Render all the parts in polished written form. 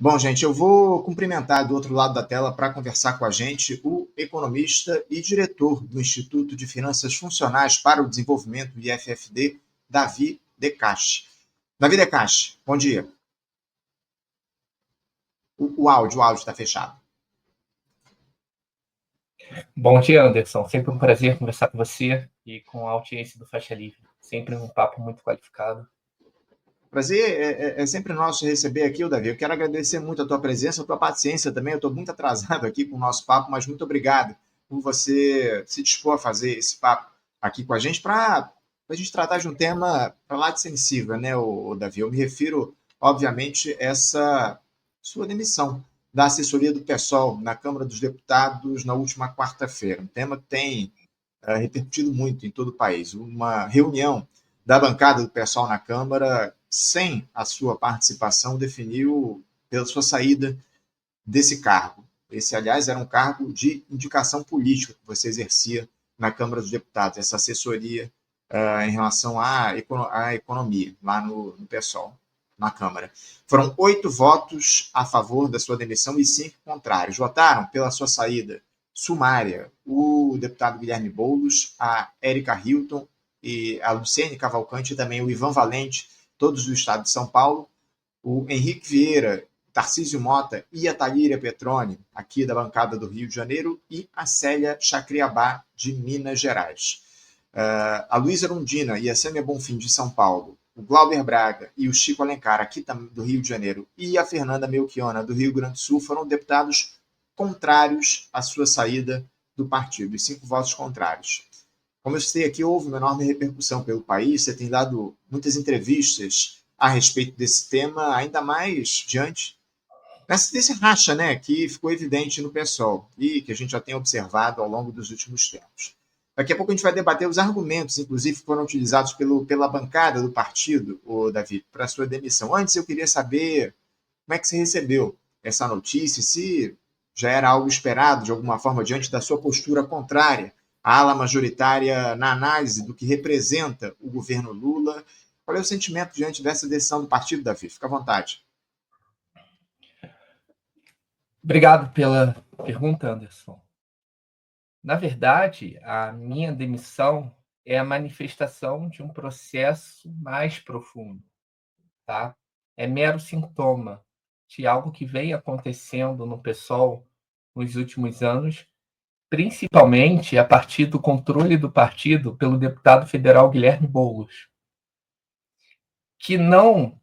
Bom, gente, eu vou cumprimentar do outro lado da tela para conversar com a gente o economista e diretor do Instituto de Finanças Funcionais para o Desenvolvimento, IFFD, Davi Decache. Davi Decache, bom dia. O áudio está fechado. Bom dia, Anderson. Sempre um prazer conversar com você e com a audiência do Faixa Livre. Sempre um papo muito qualificado. Prazer é sempre nosso receber aqui, Davi. Eu quero agradecer muito a tua presença, a tua paciência também. Eu estou muito atrasado aqui com o nosso papo, mas muito obrigado por você se dispor a fazer esse papo aqui com a gente para a gente tratar de um tema para lá de sensível, né, Davi? Eu me refiro, obviamente, a essa sua demissão da assessoria do PSOL na Câmara dos Deputados na última quarta-feira. Um tema que tem repercutido muito em todo o país. Uma reunião da bancada do PSOL na Câmara, sem a sua participação, definiu pela sua saída desse cargo. Esse, aliás, era um cargo de indicação política que você exercia na Câmara dos Deputados, essa assessoria em relação à economia, lá no PSOL, na Câmara. Foram 8 votos a favor da sua demissão e 5 contrários. Votaram pela sua saída sumária o deputado Guilherme Boulos, a Érica Hilton, e a Luciene Cavalcante e também o Ivan Valente, todos do estado de São Paulo, o Henrique Vieira, Tarcísio Mota e a Talíria Petroni, aqui da bancada do Rio de Janeiro, e a Célia Chacriabá, de Minas Gerais. A Luísa Rondina e a Sâmia Bonfim, de São Paulo, o Glauber Braga e o Chico Alencar, aqui do Rio de Janeiro, e a Fernanda Melchiona, do Rio Grande do Sul, foram deputados contrários à sua saída do partido, e 5 votos contrários. Como eu citei aqui, houve uma enorme repercussão pelo país, você tem dado muitas entrevistas a respeito desse tema, ainda mais diante desse racha, né, que ficou evidente no PSOL e que a gente já tem observado ao longo dos últimos tempos. Daqui a pouco a gente vai debater os argumentos, inclusive, que foram utilizados pela bancada do partido, Davi, para a sua demissão. Antes, eu queria saber como é que você recebeu essa notícia, se já era algo esperado, de alguma forma, diante da sua postura contrária à ala majoritária na análise do que representa o governo Lula. Qual é o sentimento diante dessa decisão do partido, Davi? Fica à vontade. Obrigado pela pergunta, Anderson. Na verdade, a minha demissão é a manifestação de um processo mais profundo, tá? É mero sintoma de algo que vem acontecendo no PSOL nos últimos anos, principalmente a partir do controle do partido pelo deputado federal Guilherme Boulos, que não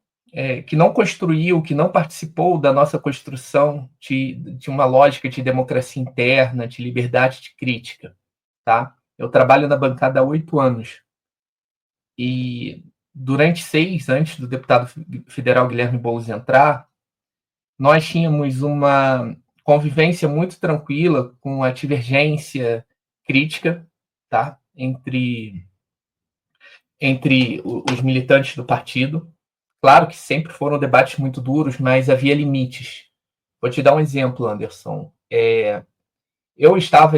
construiu, que não participou da nossa construção de uma lógica de democracia interna, de liberdade de crítica. Tá? Eu trabalho na bancada há 8 anos. E durante 6, antes do deputado federal Guilherme Boulos entrar, nós tínhamos uma convivência muito tranquila com a divergência crítica, tá? entre os militantes do partido. Claro que sempre foram debates muito duros, mas havia limites. Vou te dar um exemplo, Anderson. Eu estava,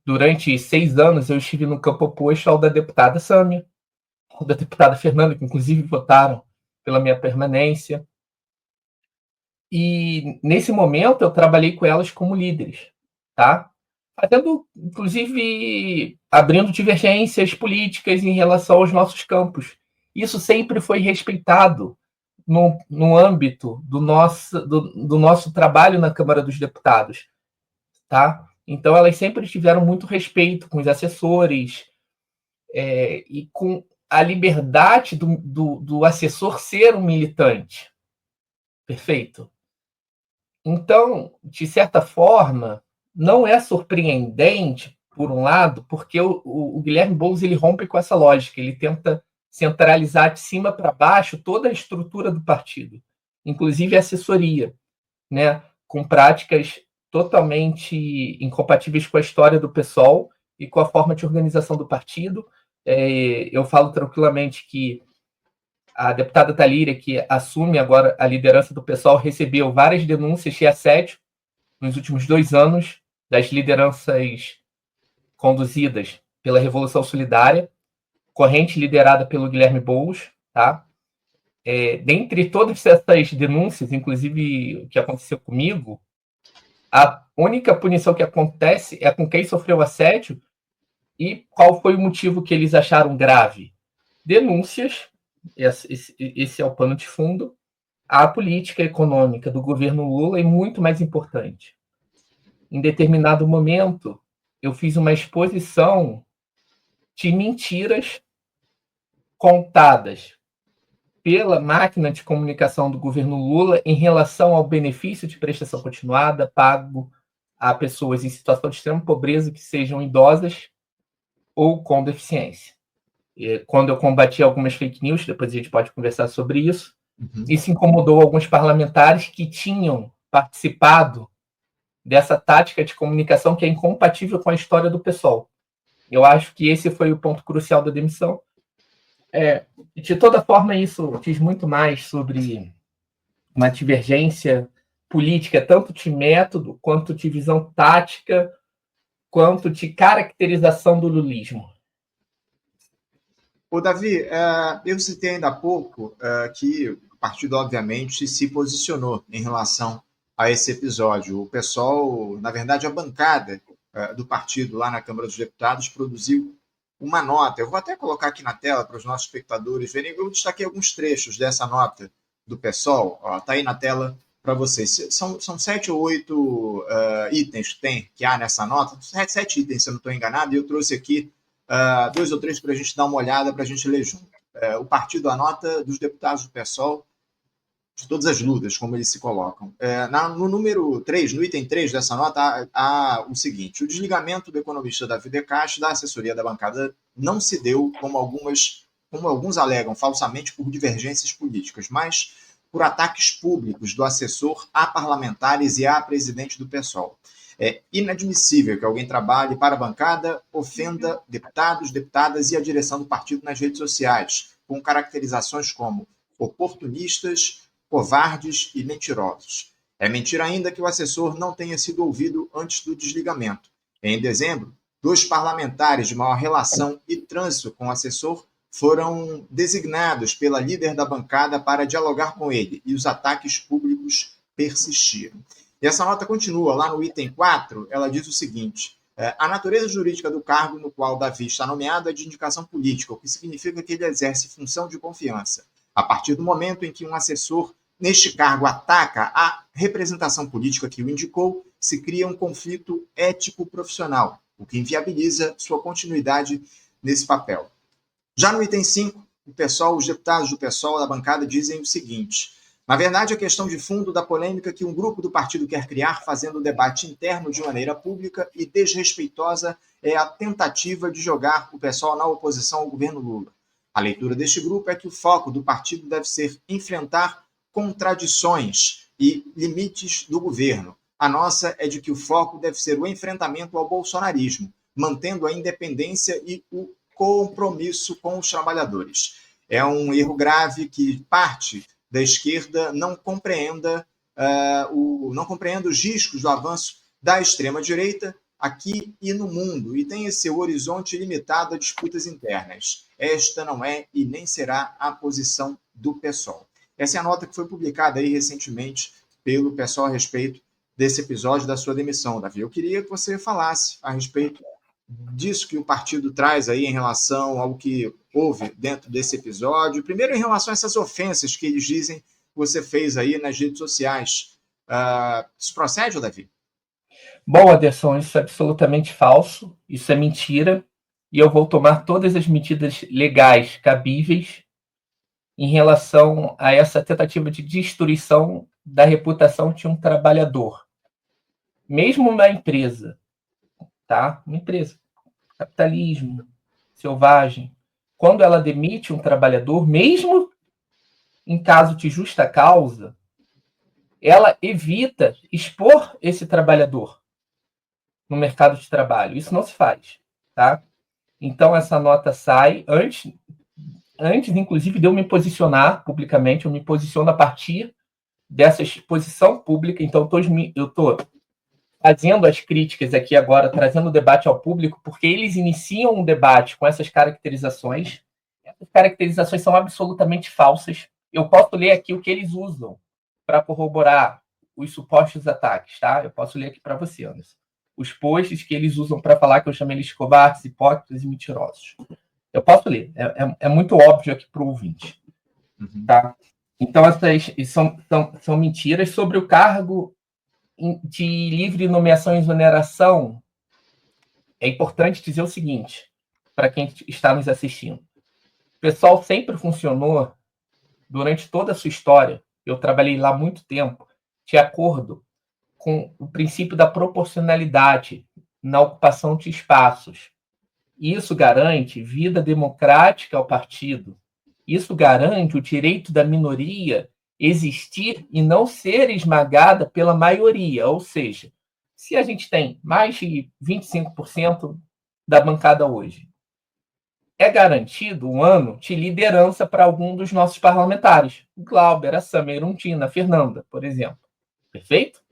durante 6 anos, eu estive no campo oposto ao da deputada Sâmia, ao da deputada Fernanda, que inclusive votaram pela minha permanência. E, nesse momento, eu trabalhei com elas como líderes, tá? Fazendo, inclusive, abrindo divergências políticas em relação aos nossos campos. Isso sempre foi respeitado no âmbito do nosso trabalho na Câmara dos Deputados, tá? Então, elas sempre tiveram muito respeito com os assessores e com a liberdade do assessor ser um militante. Perfeito? Então, de certa forma, não é surpreendente, por um lado, porque o Guilherme Boulos ele rompe com essa lógica, ele tenta centralizar de cima para baixo toda a estrutura do partido, inclusive a assessoria, né, com práticas totalmente incompatíveis com a história do PSOL e com a forma de organização do partido. Eu falo tranquilamente que a deputada Talíria, que assume agora a liderança do PSOL, recebeu várias denúncias de assédio nos últimos 2 anos das lideranças conduzidas pela Revolução Solidária, corrente liderada pelo Guilherme Boulos, tá? dentre todas essas denúncias, inclusive o que aconteceu comigo, a única punição que acontece é com quem sofreu assédio. E qual foi o motivo que eles acharam grave? Denúncias, esse é o pano de fundo. A política econômica do governo Lula é muito mais importante. Em determinado momento, eu fiz uma exposição de mentiras contadas pela máquina de comunicação do governo Lula em relação ao benefício de prestação continuada pago a pessoas em situação de extrema pobreza que sejam idosas ou com deficiência. Quando eu combati algumas fake news, depois a gente pode conversar sobre isso, isso incomodou alguns parlamentares que tinham participado dessa tática de comunicação que é incompatível com a história do PSOL. Eu acho que esse foi o ponto crucial da demissão. De toda forma, isso diz muito mais sobre uma divergência política, tanto de método, quanto de visão tática, quanto de caracterização do lulismo. Ô, Davi, eu citei ainda há pouco que o partido, obviamente, se posicionou em relação a esse episódio. O PSOL, na verdade, a bancada do partido lá na Câmara dos Deputados produziu uma nota. Eu vou até colocar aqui na tela para os nossos espectadores verem. Eu destaquei alguns trechos dessa nota do PSOL. Está aí na tela para vocês. São 7 ou 8 itens que há nessa nota. 7 itens, se eu não estou enganado, e eu trouxe aqui 2 ou 3 para a gente dar uma olhada, para a gente ler junto. O partido anota dos deputados do PSOL de todas as lutas, como eles se colocam. No número 3, no item 3 dessa nota, há o seguinte: o desligamento do economista Davi De Castro da assessoria da bancada não se deu, como alguns alegam falsamente, por divergências políticas, mas por ataques públicos do assessor a parlamentares e a presidente do PSOL. É inadmissível que alguém trabalhe para a bancada, ofenda deputados, deputadas e a direção do partido nas redes sociais, com caracterizações como oportunistas, covardes e mentirosos. É mentira ainda que o assessor não tenha sido ouvido antes do desligamento. Em dezembro, 2 parlamentares de maior relação e trânsito com o assessor foram designados pela líder da bancada para dialogar com ele, e os ataques públicos persistiram. E essa nota continua, lá no item 4, ela diz o seguinte: a natureza jurídica do cargo no qual Davi está nomeado é de indicação política, o que significa que ele exerce função de confiança. A partir do momento em que um assessor neste cargo ataca a representação política que o indicou, se cria um conflito ético-profissional, o que inviabiliza sua continuidade nesse papel. Já no item 5, os deputados do PSOL da bancada dizem o seguinte: na verdade, a questão de fundo da polêmica que um grupo do partido quer criar fazendo o debate interno de maneira pública e desrespeitosa é a tentativa de jogar o PSOL na oposição ao governo Lula. A leitura deste grupo é que o foco do partido deve ser enfrentar contradições e limites do governo. A nossa é de que o foco deve ser o enfrentamento ao bolsonarismo, mantendo a independência e o compromisso com os trabalhadores. É um erro grave que parte da esquerda não compreenda os riscos do avanço da extrema-direita aqui e no mundo, e tem seu horizonte limitado a disputas internas. Esta não é e nem será a posição do PSOL. Essa é a nota que foi publicada aí recentemente pelo PSOL a respeito desse episódio da sua demissão, Davi. Eu queria que você falasse a respeito disso que o partido traz aí em relação ao que houve dentro desse episódio. Primeiro, em relação a essas ofensas que eles dizem que você fez aí nas redes sociais. Isso procede, Davi? Bom, Anderson, isso é absolutamente falso, isso é mentira, e eu vou tomar todas as medidas legais cabíveis em relação a essa tentativa de destruição da reputação de um trabalhador. Mesmo uma empresa, tá? Uma empresa, capitalismo, selvagem, quando ela demite um trabalhador, mesmo em caso de justa causa, ela evita expor esse trabalhador no mercado de trabalho. Isso não se faz, tá? Então, essa nota sai antes, inclusive, de eu me posicionar publicamente. Eu me posiciono a partir dessa exposição pública. Então, eu estou fazendo as críticas aqui agora, trazendo o debate ao público, porque eles iniciam um debate com essas caracterizações. Essas caracterizações são absolutamente falsas. Eu posso ler aqui o que eles usam para corroborar os supostos ataques, tá? Eu posso ler aqui para você, Anderson. Os posts que eles usam para falar que eu chamei eles covardes, hipócritas e mentirosos. Eu posso ler. É muito óbvio aqui para o ouvinte. Tá? Então, essas são mentiras sobre o cargo de livre nomeação e exoneração. É importante dizer o seguinte, para quem está nos assistindo. O pessoal sempre funcionou, durante toda a sua história, eu trabalhei lá há muito tempo, de acordo com o princípio da proporcionalidade na ocupação de espaços. Isso garante vida democrática ao partido. Isso garante o direito da minoria existir e não ser esmagada pela maioria. Ou seja, se a gente tem mais de 25% da bancada hoje, é garantido um ano de liderança para algum dos nossos parlamentares. O Glauber, a Samia Erundina, a Fernanda, por exemplo. Perfeito?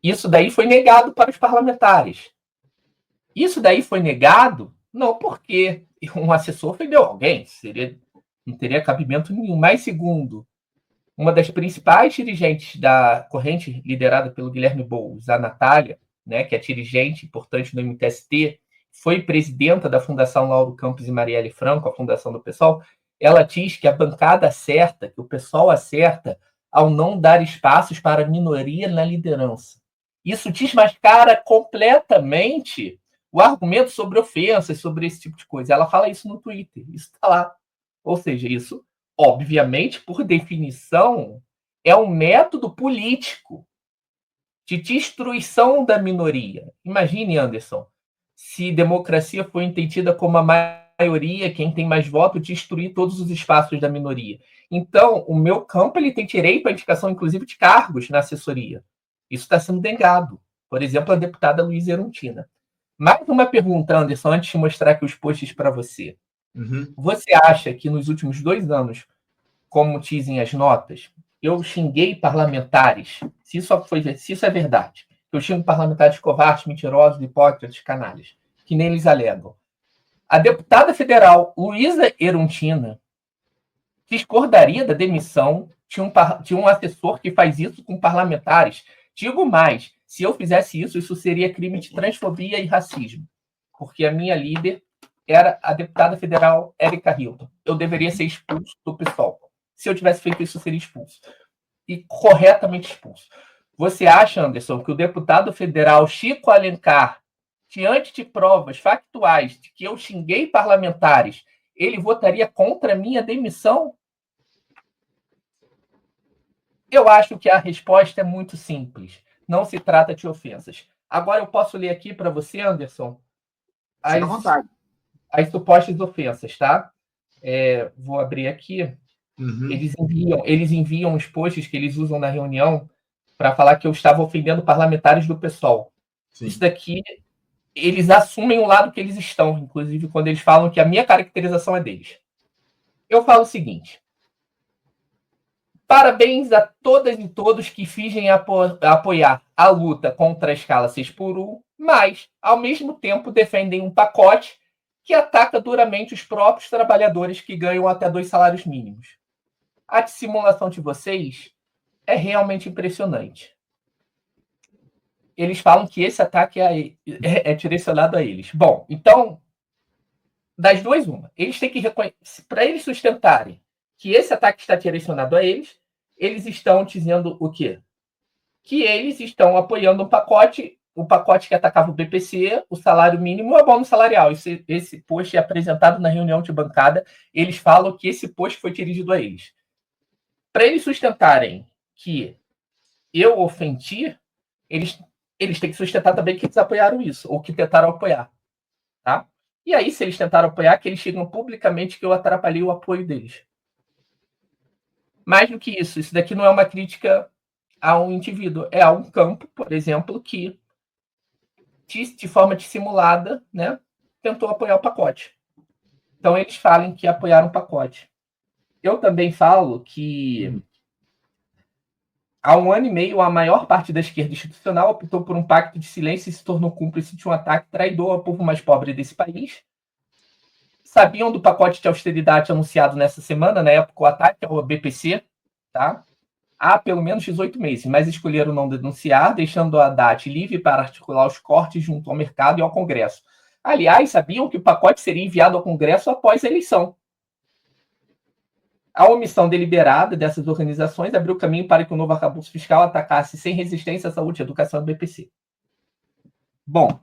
Isso daí foi negado para os parlamentares. Isso daí foi negado não porque um assessor ofendeu alguém, não teria cabimento nenhum. Mas, segundo, uma das principais dirigentes da corrente liderada pelo Guilherme Boulos, a Natália, né, que é dirigente importante do MTST, foi presidenta da Fundação Lauro Campos e Marielle Franco, a fundação do PSOL, ela diz que a bancada acerta, que o pessoal acerta ao não dar espaços para a minoria na liderança. Isso desmascara completamente o argumento sobre ofensas, sobre esse tipo de coisa. Ela fala isso no Twitter, isso está lá. Ou seja, isso, obviamente, por definição, é um método político de destruição da minoria. Imagine, Anderson, se democracia foi entendida como a maioria, quem tem mais voto, destruir todos os espaços da minoria. Então, o meu campo ele tem direito à indicação, inclusive, de cargos na assessoria. Isso está sendo negado. Por exemplo, a deputada Luísa Erundina. Mais uma pergunta, Anderson, antes de mostrar aqui os posts para você. Você acha que nos últimos 2 anos, como dizem as notas, eu xinguei parlamentares, se isso é verdade, eu xingo parlamentares covardes, mentirosos, hipócritas, canalhas, que nem eles alegam. A deputada federal Luísa Erundina discordaria da demissão de um assessor que faz isso com parlamentares. Digo mais, se eu fizesse isso, isso seria crime de transfobia e racismo, porque a minha líder era a deputada federal Érica Hilton. Eu deveria ser expulso do PSOL. Se eu tivesse feito isso, eu seria expulso. E corretamente expulso. Você acha, Anderson, que o deputado federal Chico Alencar, diante de provas factuais de que eu xinguei parlamentares, ele votaria contra a minha demissão? Eu acho que a resposta é muito simples. Não se trata de ofensas. Agora eu posso ler aqui para você, Anderson, as supostas ofensas, tá? Vou abrir aqui. Eles enviam os posts que eles usam na reunião para falar que eu estava ofendendo parlamentares do PSOL. Sim. Isso daqui, eles assumem o lado que eles estão, inclusive quando eles falam que a minha caracterização é deles. Eu falo o seguinte: parabéns a todas e todos que fingem apoiar a luta contra a escala 6x1, mas, ao mesmo tempo, defendem um pacote que ataca duramente os próprios trabalhadores que ganham até 2 salários mínimos. A dissimulação de vocês é realmente impressionante. Eles falam que esse ataque é direcionado a eles. Bom, então, das duas, uma. Eles têm que reconhecer, para eles sustentarem que esse ataque está direcionado a eles, eles estão dizendo o quê? Que eles estão apoiando um pacote, o pacote que atacava o BPC, o salário mínimo e o abono salarial. Esse post é apresentado na reunião de bancada, eles falam que esse post foi dirigido a eles. Para eles sustentarem que eu ofendi, eles têm que sustentar também que eles apoiaram isso, ou que tentaram apoiar. Tá? E aí, se eles tentaram apoiar, que eles digam publicamente que eu atrapalhei o apoio deles. Mais do que isso daqui não é uma crítica a um indivíduo, é a um campo, por exemplo, que, de forma dissimulada, né, tentou apoiar o pacote. Então, eles falam que apoiaram o pacote. Eu também falo que há 1 ano e meio, a maior parte da esquerda institucional optou por um pacto de silêncio e se tornou cúmplice de um ataque traidor ao povo mais pobre desse país. sabiam do pacote de austeridade anunciado nessa semana, na época o ataque ao BPC, tá? Há pelo menos 18 meses, mas escolheram não denunciar, deixando a Haddad livre para articular os cortes junto ao mercado e ao Congresso. Aliás, sabiam que o pacote seria enviado ao Congresso após a eleição. A omissão deliberada dessas organizações abriu caminho para que o novo arcabouço fiscal atacasse sem resistência a saúde, a educação e o BPC. Bom,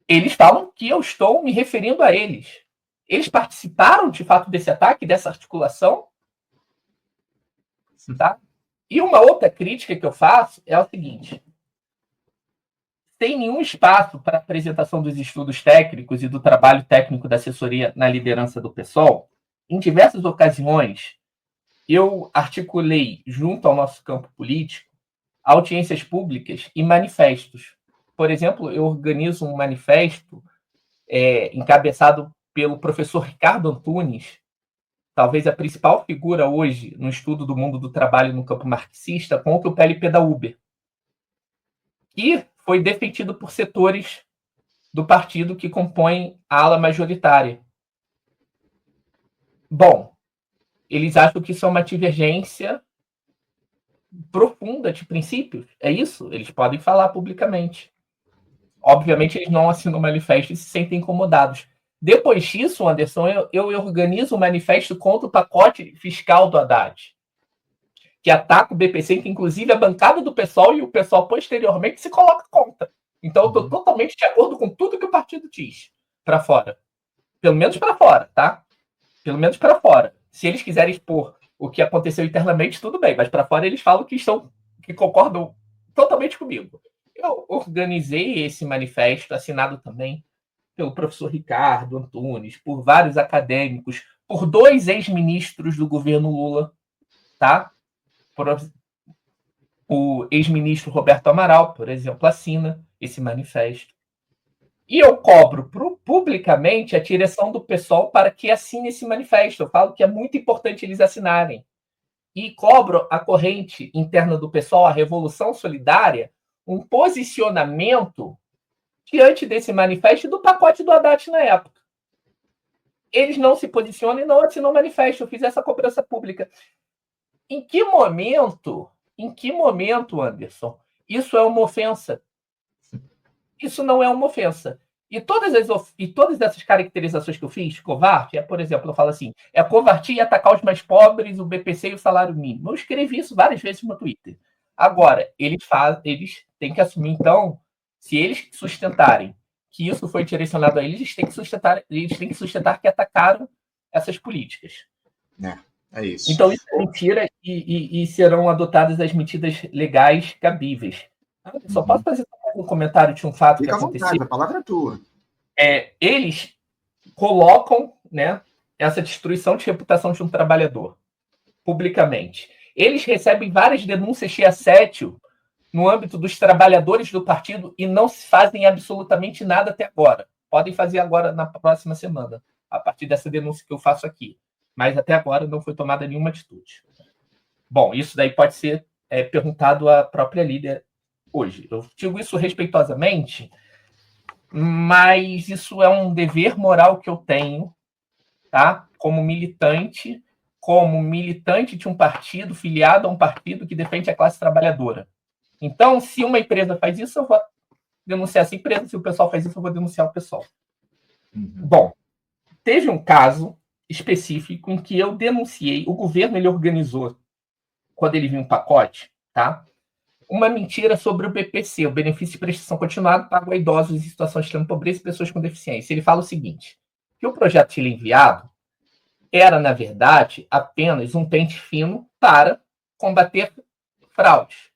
eles falam que eu estou me referindo a eles. Eles participaram, de fato, desse ataque, dessa articulação? Tá? E uma outra crítica que eu faço é o seguinte: tem nenhum espaço para apresentação dos estudos técnicos e do trabalho técnico da assessoria na liderança do PSOL. Em diversas ocasiões, eu articulei, junto ao nosso campo político, audiências públicas e manifestos. Por exemplo, eu organizo um manifesto encabeçado pelo professor Ricardo Antunes, talvez a principal figura hoje no estudo do mundo do trabalho no campo marxista, contra o PLP da Uber, que foi defendido por setores do partido que compõem a ala majoritária. Bom, eles acham que isso é uma divergência profunda de princípios. É isso? Eles podem falar publicamente. Obviamente, eles não assinam o manifesto e se sentem incomodados. Depois disso, Anderson, eu organizo um manifesto contra o pacote fiscal do Haddad, que ataca o BPC, que inclusive a bancada do PSOL e o PSOL posteriormente se coloca contra. Então, eu estou totalmente de acordo com tudo que o partido diz para fora. Pelo menos para fora, tá? Pelo menos para fora. Se eles quiserem expor o que aconteceu internamente, tudo bem, mas para fora eles falam que concordam totalmente comigo. Eu organizei esse manifesto, assinado também pelo professor Ricardo Antunes, por vários acadêmicos, por 2 ex-ministros do governo Lula, tá? O ex-ministro Roberto Amaral, por exemplo, assina esse manifesto. E eu cobro publicamente a direção do PSOL para que assine esse manifesto. Eu falo que é muito importante eles assinarem. E cobro a corrente interna do PSOL, a Revolução Solidária, um posicionamento diante desse manifesto e do pacote do Haddad na época. Eles não se posicionam e não assinam o manifesto. Eu fiz essa cobrança pública. Em que momento, Anderson, isso é uma ofensa? Isso não é uma ofensa. E todas essas caracterizações que eu fiz, covarde, por exemplo, eu falo assim, é covardia atacar os mais pobres, o BPC e o salário mínimo. Eu escrevi isso várias vezes no Twitter. Agora, eles têm que assumir, então, se eles sustentarem que isso foi direcionado a eles, eles têm que sustentar que atacaram essas políticas. É isso. Então, isso é mentira e serão adotadas as medidas legais cabíveis. Só posso fazer um comentário de um fato que aconteceu. Fica à vontade, a palavra é tua. Eles colocam, né, essa destruição de reputação de um trabalhador publicamente. Eles recebem várias denúncias de assédio no âmbito dos trabalhadores do partido e não se fazem absolutamente nada até agora. Podem fazer agora na próxima semana, a partir dessa denúncia que eu faço aqui. Mas até agora não foi tomada nenhuma atitude. Bom, isso daí pode ser perguntado à própria líder hoje. Eu digo isso respeitosamente, mas isso é um dever moral que eu tenho, tá? Como militante de um partido, filiado a um partido que defende a classe trabalhadora. Então, se uma empresa faz isso, eu vou denunciar essa empresa. Se o pessoal faz isso, eu vou denunciar o pessoal. Bom, teve um caso específico em que eu denunciei, o governo ele organizou, quando ele viu um pacote, tá? Uma mentira sobre o BPC, o benefício de prestação continuada pago a idosos em situação de extrema pobreza e pessoas com deficiência. Ele fala o seguinte, que o projeto de lei enviado era, na verdade, apenas um pente fino para combater fraudes,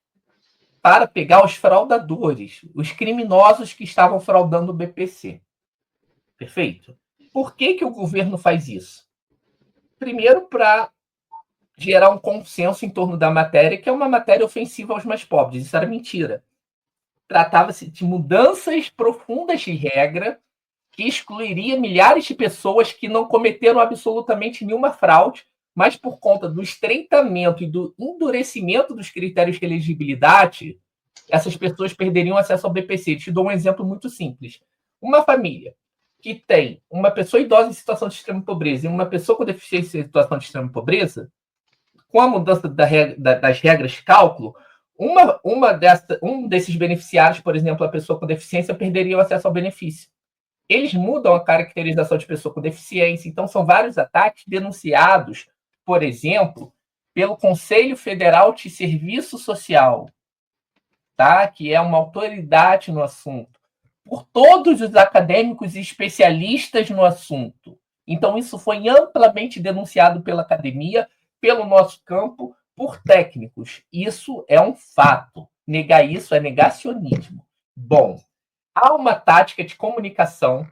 para pegar os fraudadores, os criminosos que estavam fraudando o BPC. Perfeito? Por que o governo faz isso? Primeiro, para gerar um consenso em torno da matéria, que é uma matéria ofensiva aos mais pobres. Isso era mentira. Tratava-se de mudanças profundas de regra que excluiria milhares de pessoas que não cometeram absolutamente nenhuma fraude, mas por conta do estreitamento e do endurecimento dos critérios de elegibilidade, essas pessoas perderiam acesso ao BPC. Te dou um exemplo muito simples. Uma família que tem uma pessoa idosa em situação de extrema pobreza e uma pessoa com deficiência em situação de extrema pobreza, com a mudança das regras de cálculo, um desses beneficiários, por exemplo, a pessoa com deficiência, perderia o acesso ao benefício. Eles mudam a caracterização de pessoa com deficiência, então são vários ataques denunciados, por exemplo, pelo Conselho Federal de Serviço Social, tá? Que é uma autoridade no assunto, por todos os acadêmicos e especialistas no assunto. Então, isso foi amplamente denunciado pela academia, pelo nosso campo, por técnicos. Isso é um fato. Negar isso é negacionismo. Bom, há uma tática de comunicação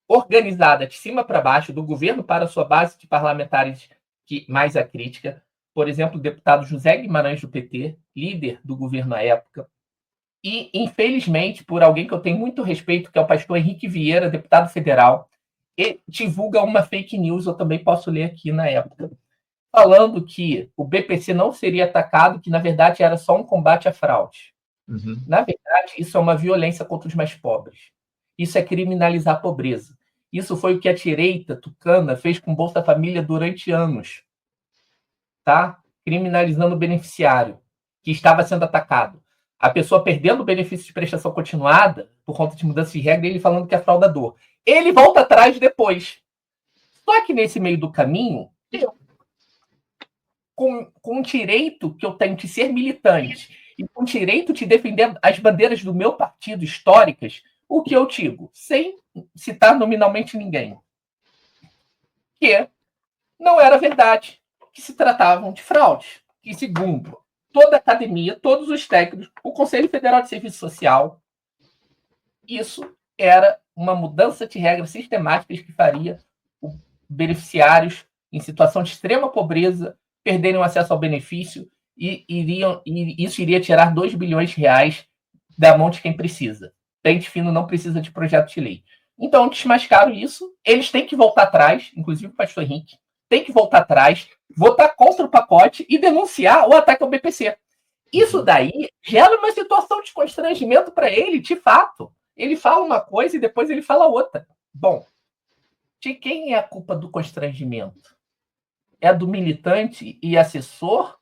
organizada de cima para baixo, do governo para a sua base de parlamentares que mais a crítica. Por exemplo, o deputado José Guimarães, do PT, líder do governo à época, e, infelizmente, por alguém que eu tenho muito respeito, que é o pastor Henrique Vieira, deputado federal, e divulga uma fake news, eu também posso ler aqui na época, falando que o BPC não seria atacado, que na verdade era só um combate à fraude. Uhum. Na verdade, isso é uma violência contra os mais pobres. Isso é criminalizar a pobreza. Isso foi o que a direita tucana fez com Bolsa Família durante anos. Tá? Criminalizando o beneficiário que estava sendo atacado. A pessoa perdendo o benefício de prestação continuada por conta de mudança de regra, ele falando que é fraudador. Ele volta atrás depois. Só que nesse meio do caminho, eu, com o direito que eu tenho de ser militante e com o direito de defender as bandeiras do meu partido históricas, o que eu digo, sem citar nominalmente ninguém, que não era verdade, que se tratavam de fraude. E segundo, toda a academia, todos os técnicos, o Conselho Federal de Serviço Social, isso era uma mudança de regras sistemáticas que faria os beneficiários em situação de extrema pobreza perderem o acesso ao benefício e isso iria tirar 2 bilhões de reais da mão de quem precisa. Pente fino não precisa de projeto de lei. Então, desmascaram isso. Eles têm que voltar atrás, inclusive o pastor Henrique, tem que voltar atrás, votar contra o pacote e denunciar o ataque ao BPC. Isso daí gera uma situação de constrangimento para ele, de fato. Ele fala uma coisa e depois ele fala outra. Bom, de quem é a culpa do constrangimento? É do militante e assessor?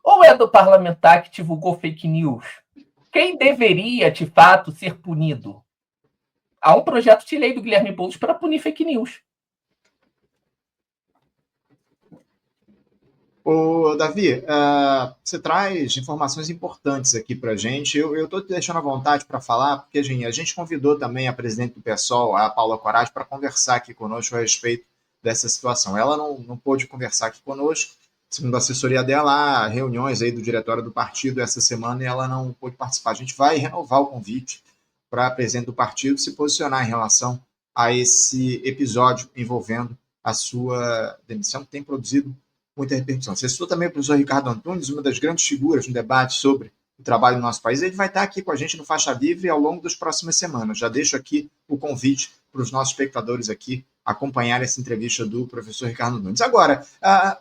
Ou é do parlamentar que divulgou fake news? Quem deveria, de fato, ser punido? Há um projeto de lei do Guilherme Boulos para punir fake news. Ô, Davi, você traz informações importantes aqui para a gente. Eu estou te deixando à vontade para falar, porque a gente convidou também a presidente do PSOL, a Paula Coragem, para conversar aqui conosco a respeito dessa situação. Ela não pôde conversar aqui conosco, segundo a assessoria dela, há reuniões aí do diretório do partido essa semana e ela não pôde participar. A gente vai renovar o convite para a presidente do partido se posicionar em relação a esse episódio envolvendo a sua demissão, que tem produzido muita repercussão. Você citou também o professor Ricardo Antunes, uma das grandes figuras no debate sobre o trabalho no nosso país. Ele vai estar aqui com a gente no Faixa Livre ao longo das próximas semanas. Já deixo aqui o convite para os nossos espectadores aqui acompanhar essa entrevista do professor Ricardo Antunes. Agora,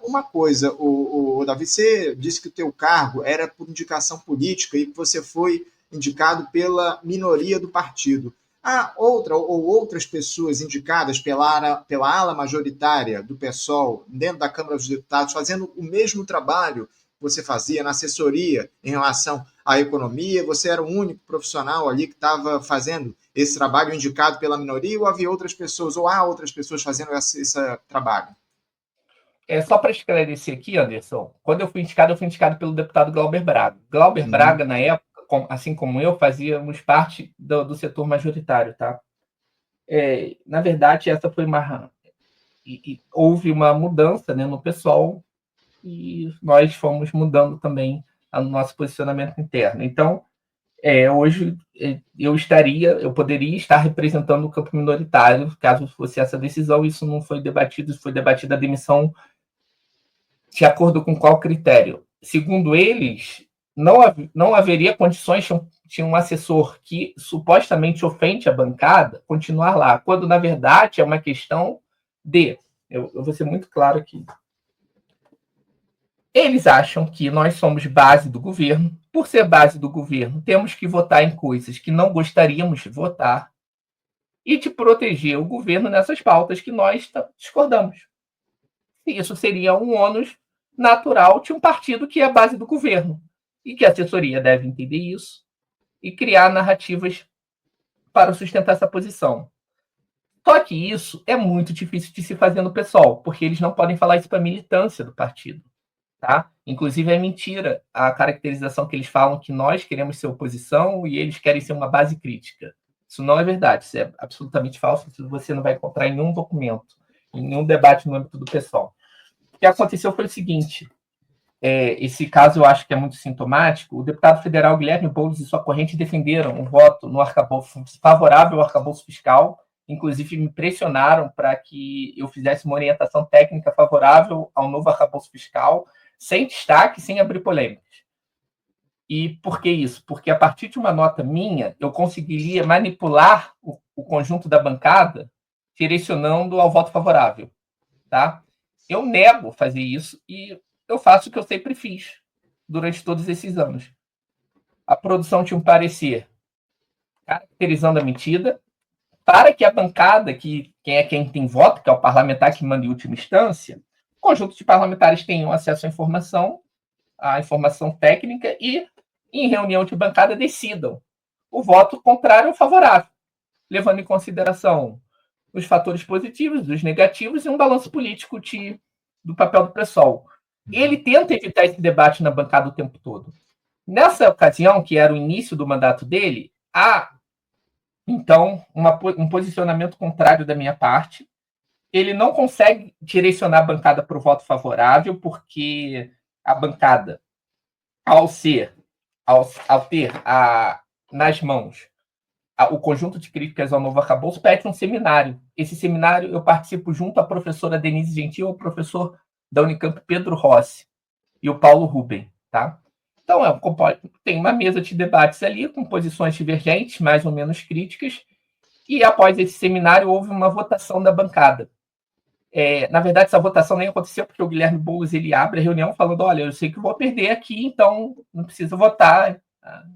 uma coisa, o Davi, você disse que o teu cargo era por indicação política e que você foi indicado pela minoria do partido. Há outras pessoas indicadas pela ala majoritária do PSOL dentro da Câmara dos Deputados fazendo o mesmo trabalho que você fazia na assessoria em relação à economia? Você era o único profissional ali que estava fazendo esse trabalho indicado pela minoria ou havia outras pessoas, ou há outras pessoas fazendo esse trabalho? Só para esclarecer aqui, Anderson, quando eu fui indicado pelo deputado Glauber Braga. Glauber Braga, na época, assim como eu, fazíamos parte do setor majoritário, tá? Na verdade, essa foi houve uma mudança, né, no pessoal e nós fomos mudando também o nosso posicionamento interno. Então, hoje eu poderia estar representando o campo minoritário, caso fosse essa decisão. Isso não foi debatido, foi debatida a demissão de acordo com qual critério? Segundo eles, não haveria condições de um assessor que supostamente ofende a bancada continuar lá, quando, na verdade, é uma questão eu vou ser muito claro aqui, eles acham que nós somos base do governo. Por ser base do governo, temos que votar em coisas que não gostaríamos de votar. e de proteger o governo nessas pautas que nós discordamos. E isso seria um ônus natural de um partido que é a base do governo, e que a assessoria deve entender isso e criar narrativas para sustentar essa posição. Só que isso é muito difícil de se fazer no PSOL, porque eles não podem falar isso para a militância do partido. Tá? Inclusive, é mentira a caracterização que eles falam que nós queremos ser oposição e eles querem ser uma base crítica. Isso não é verdade, isso é absolutamente falso, isso você não vai encontrar em nenhum documento, em nenhum debate no âmbito do PSOL. O que aconteceu foi o seguinte, esse caso eu acho que é muito sintomático, o deputado federal Guilherme Boulos e sua corrente defenderam um voto no arcabouço favorável ao arcabouço fiscal, inclusive me pressionaram para que eu fizesse uma orientação técnica favorável ao novo arcabouço fiscal, sem destaque, sem abrir polêmicas. E por que isso? Porque a partir de uma nota minha, eu conseguiria manipular o conjunto da bancada, direcionando ao voto favorável. Tá? Eu nego fazer isso e eu faço o que eu sempre fiz durante todos esses anos. A produção tinha um parecer caracterizando a mentira, para que a bancada, quem tem voto, que é o parlamentar que manda em última instância, o conjunto de parlamentares tenham acesso à informação técnica e, em reunião de bancada, decidam o voto contrário ou favorável, levando em consideração os fatores positivos, os negativos e um balanço político do papel do PSOL. Ele tenta evitar esse debate na bancada o tempo todo. Nessa ocasião, que era o início do mandato dele, há, então, um posicionamento contrário da minha parte. Ele não consegue direcionar a bancada para o voto favorável, porque a bancada, ao ter nas mãos o conjunto de críticas ao novo arcabouço, pede um seminário. Esse seminário eu participo junto à professora Denise Gentil, ao professor da Unicamp Pedro Rossi e o Paulo Ruben. Tá? Então, tem uma mesa de debates ali, com posições divergentes, mais ou menos críticas, e após esse seminário houve uma votação da bancada. Na verdade, essa votação nem aconteceu, porque o Guilherme Boulos ele abre a reunião falando, olha, eu sei que eu vou perder aqui, então não precisa votar,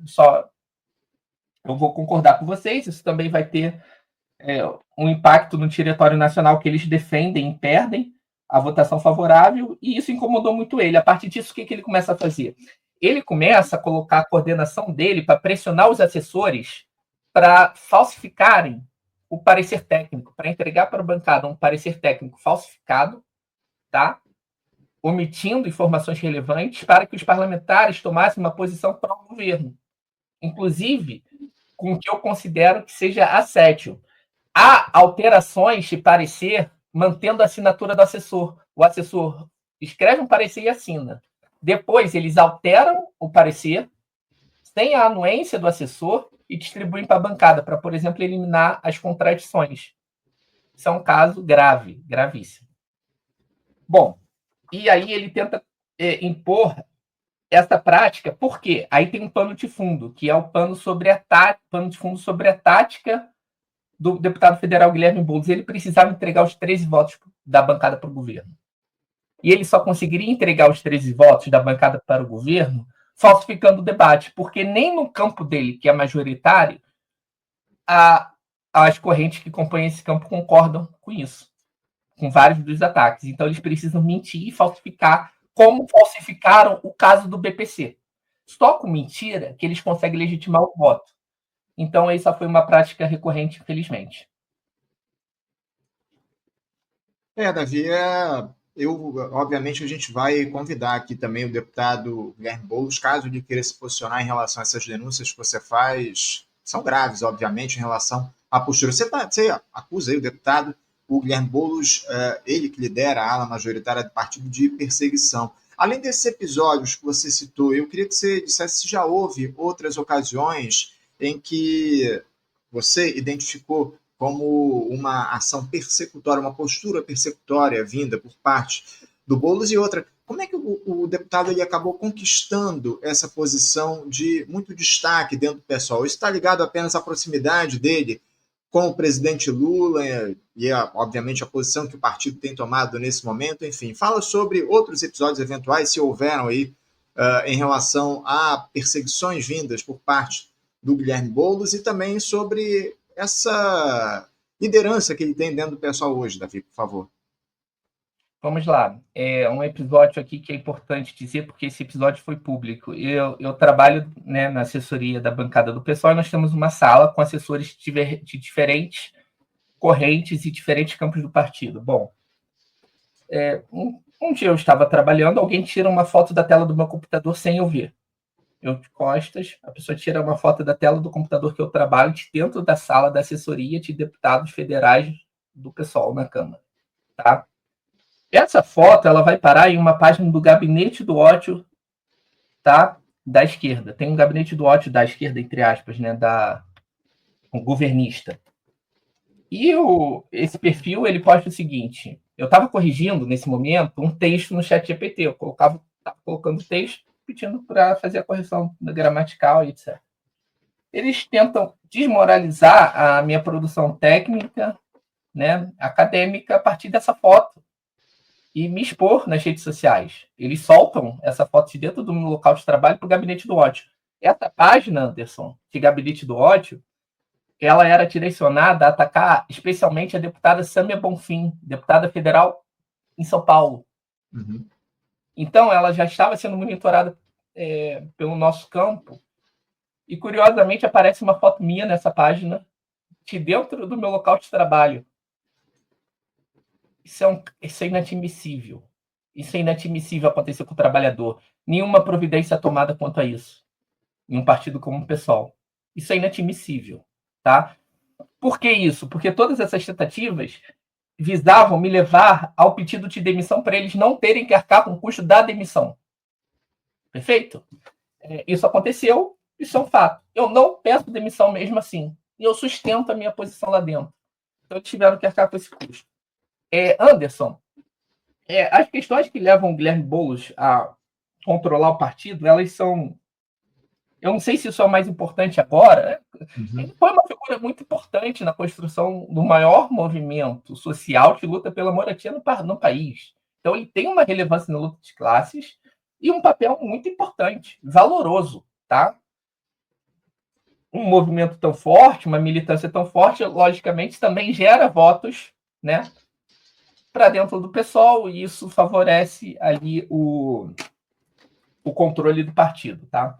só eu vou concordar com vocês, isso também vai ter um impacto no diretório nacional que eles defendem e perdem a votação favorável, e isso incomodou muito ele. A partir disso, o que ele começa a fazer? Ele começa a colocar a coordenação dele para pressionar os assessores para falsificarem o parecer técnico, para entregar para a bancada um parecer técnico falsificado, tá? Omitindo informações relevantes para que os parlamentares tomassem uma posição para o governo. Inclusive, com o que eu considero que seja assédio. Há alterações de parecer mantendo a assinatura do assessor. O assessor escreve um parecer e assina. Depois, eles alteram o parecer sem a anuência do assessor e distribuem para a bancada, para, por exemplo, eliminar as contradições. Isso é um caso grave, gravíssimo. Bom, e aí ele tenta impor essa prática, por quê? Aí tem um pano de fundo, que é o pano de fundo sobre a tática do deputado federal Guilherme Boulos. Ele precisava entregar os 13 votos da bancada para o governo. E ele só conseguiria entregar os 13 votos da bancada para o governo falsificando o debate, porque nem no campo dele, que é majoritário, as correntes que compõem esse campo concordam com isso, com vários dos ataques. Então, eles precisam mentir e falsificar, como falsificaram o caso do BPC. Só com mentira que eles conseguem legitimar o voto. Então, essa foi uma prática recorrente, infelizmente. Davi, obviamente a gente vai convidar aqui também o deputado Guilherme Boulos, caso ele queira se posicionar em relação a essas denúncias que você faz, são graves, obviamente, em relação à postura. Você acusa aí o deputado, o Guilherme Boulos, ele que lidera a ala majoritária do partido, de perseguição. Além desses episódios que você citou, eu queria que você dissesse se já houve outras ocasiões em que você identificou como uma ação persecutória, uma postura persecutória vinda por parte do Boulos. E outra, como é que o deputado ele acabou conquistando essa posição de muito destaque dentro do PSOL? Isso está ligado apenas à proximidade dele com o presidente Lula e, obviamente, a posição que o partido tem tomado nesse momento? Enfim, fala sobre outros episódios eventuais, se houveram aí, em relação a perseguições vindas por parte do Guilherme Boulos, e também sobre essa liderança que ele tem dentro do pessoal hoje, Davi, por favor. Vamos lá. É um episódio aqui que é importante dizer, porque esse episódio foi público. Eu trabalho, né, na assessoria da bancada do pessoal e nós temos uma sala com assessores de diferentes correntes e diferentes campos do partido. Bom, um dia eu estava trabalhando, alguém tira uma foto da tela do meu computador sem eu ver. Eu de costas, a pessoa tira uma foto da tela do computador que eu trabalho dentro da sala da assessoria de deputados federais do pessoal na Câmara, tá? Essa foto ela vai parar em uma página do Gabinete do Ódio, tá? Da esquerda. Tem um Gabinete do Ódio da esquerda, entre aspas, né? Um governista. E esse perfil ele posta o seguinte: eu estava corrigindo nesse momento um texto no chat GPT. Eu estava colocando texto, pedindo para fazer a correção gramatical e etc. Eles tentam desmoralizar a minha produção técnica, né, acadêmica, a partir dessa foto e me expor nas redes sociais. Eles soltam essa foto de dentro do meu local de trabalho para o Gabinete do Ódio. Essa página, Anderson, de Gabinete do Ódio, ela era direcionada a atacar especialmente a deputada Sâmia Bonfim, deputada federal em São Paulo. Uhum. Então, ela já estava sendo monitorada pelo nosso campo. E, curiosamente, aparece uma foto minha nessa página de dentro do meu local de trabalho. Isso é inadmissível. Isso é inadmissível acontecer com o trabalhador. Nenhuma providência tomada quanto a isso. Em um partido como o PSOL. Isso é inadmissível. Tá? Por que isso? Porque todas essas tentativas visavam me levar ao pedido de demissão para eles não terem que arcar com o custo da demissão. Perfeito? Isso aconteceu, isso é um fato. Eu não peço demissão mesmo assim. E eu sustento a minha posição lá dentro. Então, eles tiveram que arcar com esse custo. Anderson, as questões que levam o Guilherme Boulos a controlar o partido, elas são... Eu não sei se isso é o mais importante agora. Uhum. Ele foi uma figura muito importante na construção do maior movimento social que luta pela moradia no país. Então, ele tem uma relevância na luta de classes e um papel muito importante, valoroso, tá? Um movimento tão forte, uma militância tão forte, logicamente, também gera votos, né, para dentro do PSOL, e isso favorece ali o controle do partido, tá?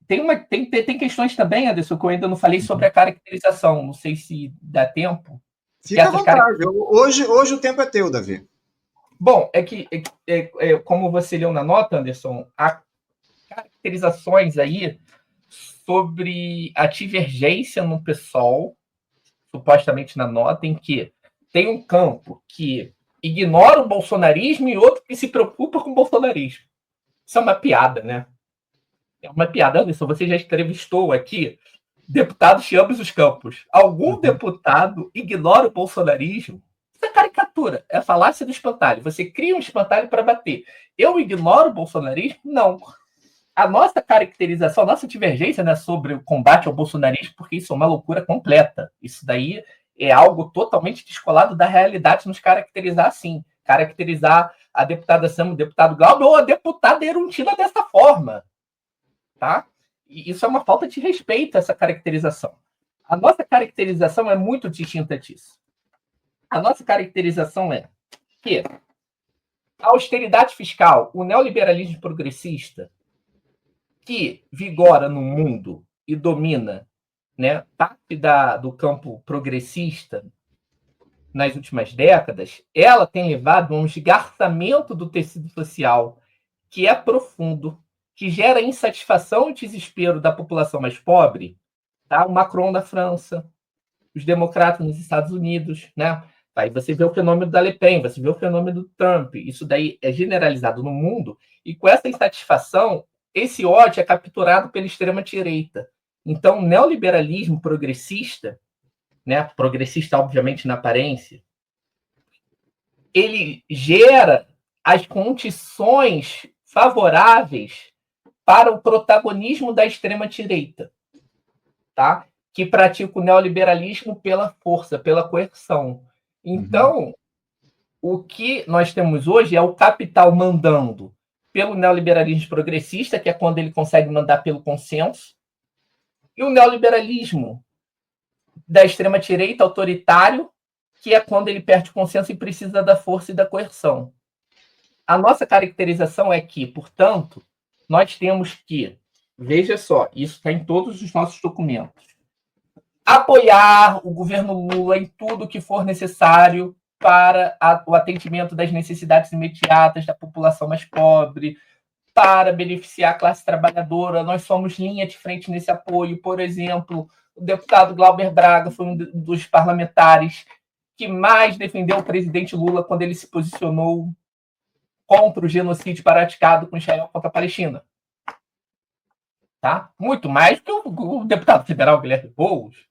Tem questões também, Anderson, que eu ainda não falei sobre a caracterização. Não sei se dá tempo. Fica à vontade. Hoje o tempo é teu, Davi. Bom, como você leu na nota, Anderson, há caracterizações aí sobre a divergência no PSOL, supostamente na nota, em que tem um campo que ignora o bolsonarismo e outro que se preocupa com o bolsonarismo. Isso é uma piada, né? É uma piada, Anderson. Você já entrevistou aqui deputados de ambos os campos. Algum deputado ignora o bolsonarismo? Isso é caricatura, é falácia do espantalho. Você cria um espantalho para bater. Eu ignoro o bolsonarismo? Não. A nossa caracterização, a nossa divergência, né, sobre o combate ao bolsonarismo, porque isso é uma loucura completa. Isso daí é algo totalmente descolado da realidade nos caracterizar assim. Caracterizar a deputada Sâmia, o deputado Glauber ou a deputada Erundina dessa forma. Tá? E isso é uma falta de respeito, essa caracterização. A nossa caracterização é muito distinta disso. A nossa caracterização é que a austeridade fiscal, o neoliberalismo progressista, que vigora no mundo e domina, né, parte do campo progressista nas últimas décadas, ela tem levado a um esgarçamento do tecido social que é profundo, que gera insatisfação e desespero da população mais pobre. Tá? O Macron da França, os democratas nos Estados Unidos, né? Aí você vê o fenômeno da Le Pen, você vê o fenômeno do Trump. Isso daí é generalizado no mundo, e com essa insatisfação, esse ódio é capturado pela extrema-direita. Então, o neoliberalismo progressista, né, progressista, obviamente, na aparência, ele gera as condições favoráveis para o protagonismo da extrema-direita, tá? Que pratica o neoliberalismo pela força, pela coerção. Então, o que nós temos hoje é o capital mandando pelo neoliberalismo progressista, que é quando ele consegue mandar pelo consenso, e o neoliberalismo da extrema-direita, autoritário, que é quando ele perde consenso e precisa da força e da coerção. A nossa caracterização é que, portanto, nós temos que, veja só, isso está em todos os nossos documentos, apoiar o governo Lula em tudo que for necessário para o atendimento das necessidades imediatas da população mais pobre, para beneficiar a classe trabalhadora. Nós somos linha de frente nesse apoio. Por exemplo, o deputado Glauber Braga foi um dos parlamentares que mais defendeu o presidente Lula quando ele se posicionou contra o genocídio praticado com Israel contra a Palestina. Tá? Muito mais que o deputado federal Guilherme Boulos,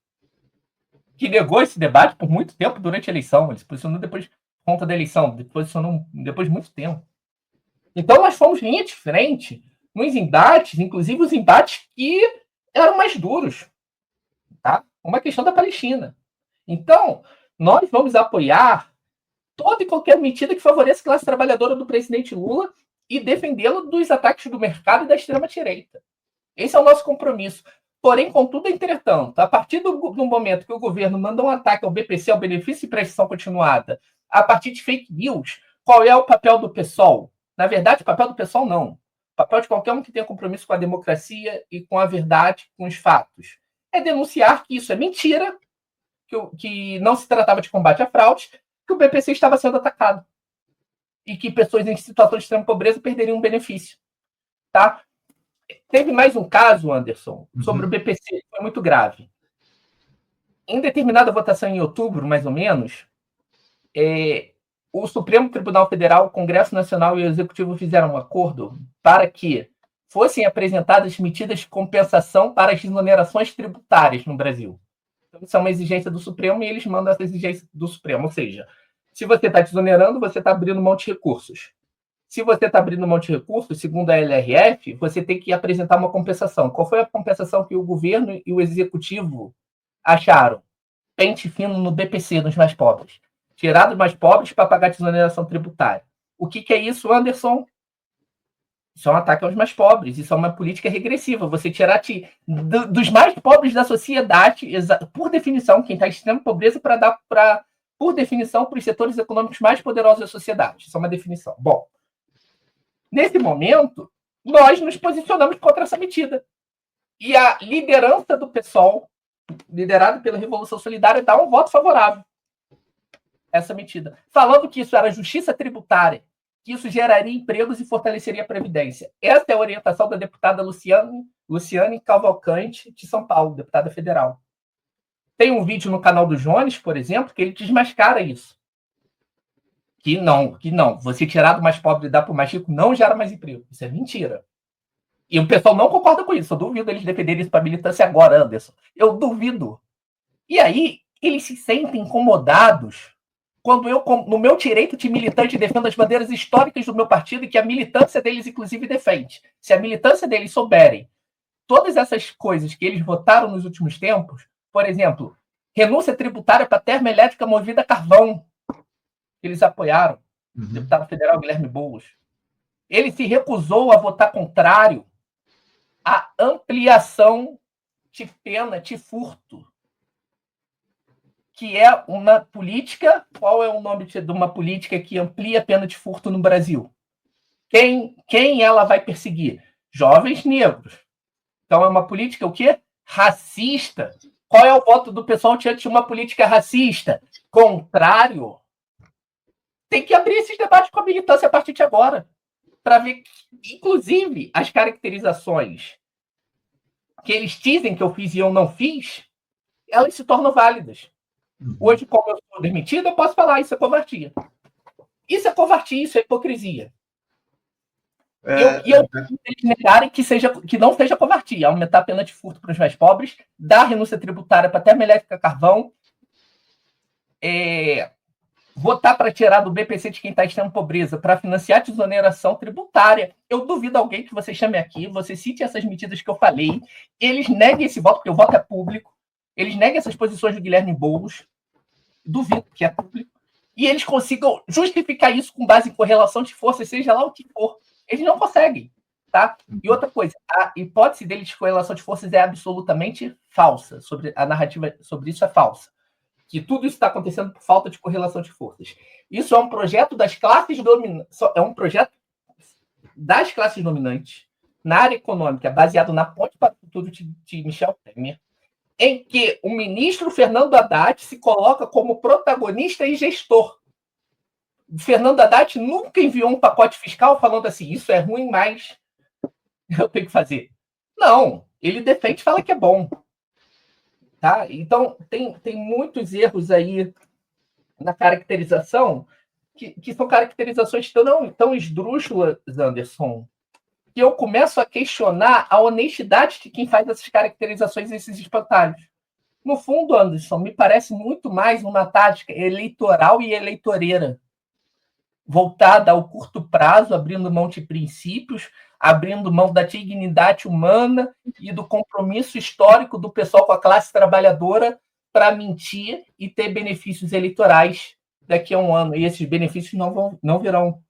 que negou esse debate por muito tempo durante a eleição. Ele se posicionou depois contra da eleição, depois de muito tempo. Então, nós fomos linha de frente nos embates, inclusive os embates que eram mais duros. Tá? Uma questão da Palestina. Então, nós vamos apoiar toda e qualquer medida que favoreça a classe trabalhadora do presidente Lula e defendê-la dos ataques do mercado e da extrema-direita. Esse é o nosso compromisso. Porém, contudo, entretanto, a partir do momento que o governo manda um ataque ao BPC, ao benefício de prestação continuada, a partir de fake news, qual é o papel do PSOL? Na verdade, o papel do PSOL não. O papel de qualquer um que tenha compromisso com a democracia e com a verdade, com os fatos, é denunciar que isso é mentira, que não se tratava de combate à fraude, que o BPC estava sendo atacado e que pessoas em situação de extrema pobreza perderiam um benefício. Tá? Teve mais um caso, Anderson, sobre o BPC, que foi muito grave. Em determinada votação em outubro, mais ou menos, o Supremo Tribunal Federal, o Congresso Nacional e o Executivo fizeram um acordo para que fossem apresentadas medidas de compensação para as exonerações tributárias no Brasil. Então, isso é uma exigência do Supremo e eles mandam essa exigência do Supremo. Ou seja, se você está desonerando, você está abrindo mão de recursos. Se você está abrindo mão de recursos, segundo a LRF, você tem que apresentar uma compensação. Qual foi a compensação que o governo e o executivo acharam? Pente fino no BPC, nos mais pobres. Tirar dos mais pobres para pagar desoneração tributária. O que é isso, Anderson? Isso é um ataque aos mais pobres. Isso é uma política regressiva. Você tirar dos mais pobres da sociedade, por definição, quem está em extrema pobreza, para dar, por definição, para os setores econômicos mais poderosos da sociedade. Isso é uma definição. Bom, nesse momento, nós nos posicionamos contra essa medida. E a liderança do PSOL, liderada pela Revolução Solidária, dá um voto favorável a essa medida, falando que isso era justiça tributária, que isso geraria empregos e fortaleceria a Previdência. Essa é a orientação da deputada Luciane Cavalcante, de São Paulo, deputada federal. Tem um vídeo no canal do Jones, por exemplo, que ele desmascara isso. Que não. Você tirar do mais pobre e dar para o mais rico não gera mais emprego. Isso é mentira. E o pessoal não concorda com isso. Eu duvido eles defenderem isso para a militância agora, Anderson. Eu duvido. E aí, eles se sentem incomodados quando eu, no meu direito de militante, defendo as bandeiras históricas do meu partido e que a militância deles, inclusive, defende. Se a militância deles souberem todas essas coisas que eles votaram nos últimos tempos, por exemplo, renúncia tributária para termoelétrica movida a carvão, que eles apoiaram, o deputado federal Guilherme Boulos. Ele se recusou a votar contrário à ampliação de pena de furto, que é uma política. Qual é o nome de uma política que amplia a pena de furto no Brasil? Quem ela vai perseguir? Jovens negros. Então é uma política o quê? Racista. Qual é o voto do pessoal diante de uma política racista? Contrário. Tem que abrir esses debates com a militância a partir de agora, para ver que, inclusive, as caracterizações que eles dizem que eu fiz e eu não fiz, elas se tornam válidas. Hoje, como eu sou demitido, eu posso falar, isso é covardia. Isso é covardia, isso é hipocrisia. Eles negarem que não seja covardia, aumentar a pena de furto para os mais pobres, dar renúncia tributária para termoelétrica carvão, votar para tirar do BPC de quem está em extrema pobreza, para financiar a desoneração tributária. Eu duvido alguém que você chame aqui, você cite essas medidas que eu falei, eles neguem esse voto, porque o voto é público, eles neguem essas posições do Guilherme Boulos, duvido que é público, e eles consigam justificar isso com base em correlação de forças, seja lá o que for. Eles não conseguem. tá? E outra coisa, a hipótese dele de correlação de forças é absolutamente falsa. A narrativa sobre isso é falsa. Que tudo isso está acontecendo por falta de correlação de forças. Isso é um projeto das classes dominantes, é um projeto das classes dominantes na área econômica, baseado na Ponte para o Futuro de Michel Temer, em que o ministro Fernando Haddad se coloca como protagonista e gestor. O Fernando Haddad nunca enviou um pacote fiscal falando assim, isso é ruim, mas eu tenho que fazer. Não, ele defende e fala que é bom. Tá? Então, tem muitos erros aí na caracterização, que são caracterizações tão esdrúxulas, Anderson, que eu começo a questionar a honestidade de quem faz essas caracterizações, esses espantalhos. No fundo, Anderson, me parece muito mais uma tática eleitoral e eleitoreira, voltada ao curto prazo, abrindo mão de princípios, abrindo mão da dignidade humana e do compromisso histórico do pessoal com a classe trabalhadora para mentir e ter benefícios eleitorais daqui a um ano. E esses benefícios não virão.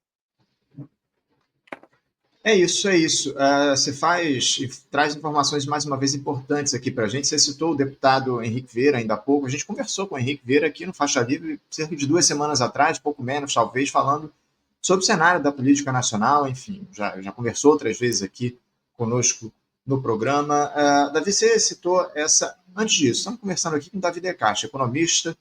É isso, é isso. Você faz e traz informações mais uma vez importantes aqui para a gente. Você citou o deputado Henrique Vieira ainda há pouco. A gente conversou com o Henrique Vieira aqui no Faixa Livre cerca de 2 semanas atrás, pouco menos, talvez, falando sobre o cenário da política nacional. Enfim, já conversou outras vezes aqui conosco no programa. Davi, você citou essa. Antes disso, estamos conversando aqui com o Davi De Castro, economista,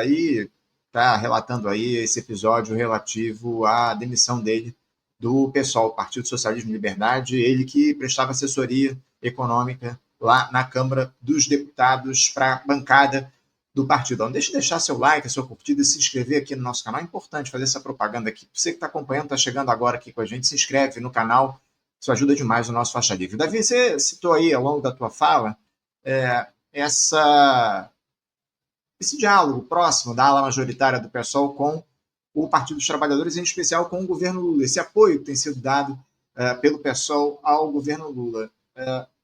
e está relatando aí esse episódio relativo à demissão dele do PSOL, Partido Socialismo e Liberdade, ele que prestava assessoria econômica lá na Câmara dos Deputados para a bancada do partido. Não deixe de deixar seu like, a sua curtida e se inscrever aqui no nosso canal. É importante fazer essa propaganda aqui. Você que está acompanhando, está chegando agora aqui com a gente, se inscreve no canal. Isso ajuda demais o nosso Faixa Livre. Davi, você citou aí ao longo da tua fala esse diálogo próximo da ala majoritária do PSOL com o Partido dos Trabalhadores, em especial com o governo Lula, esse apoio que tem sido dado pelo PSOL ao governo Lula.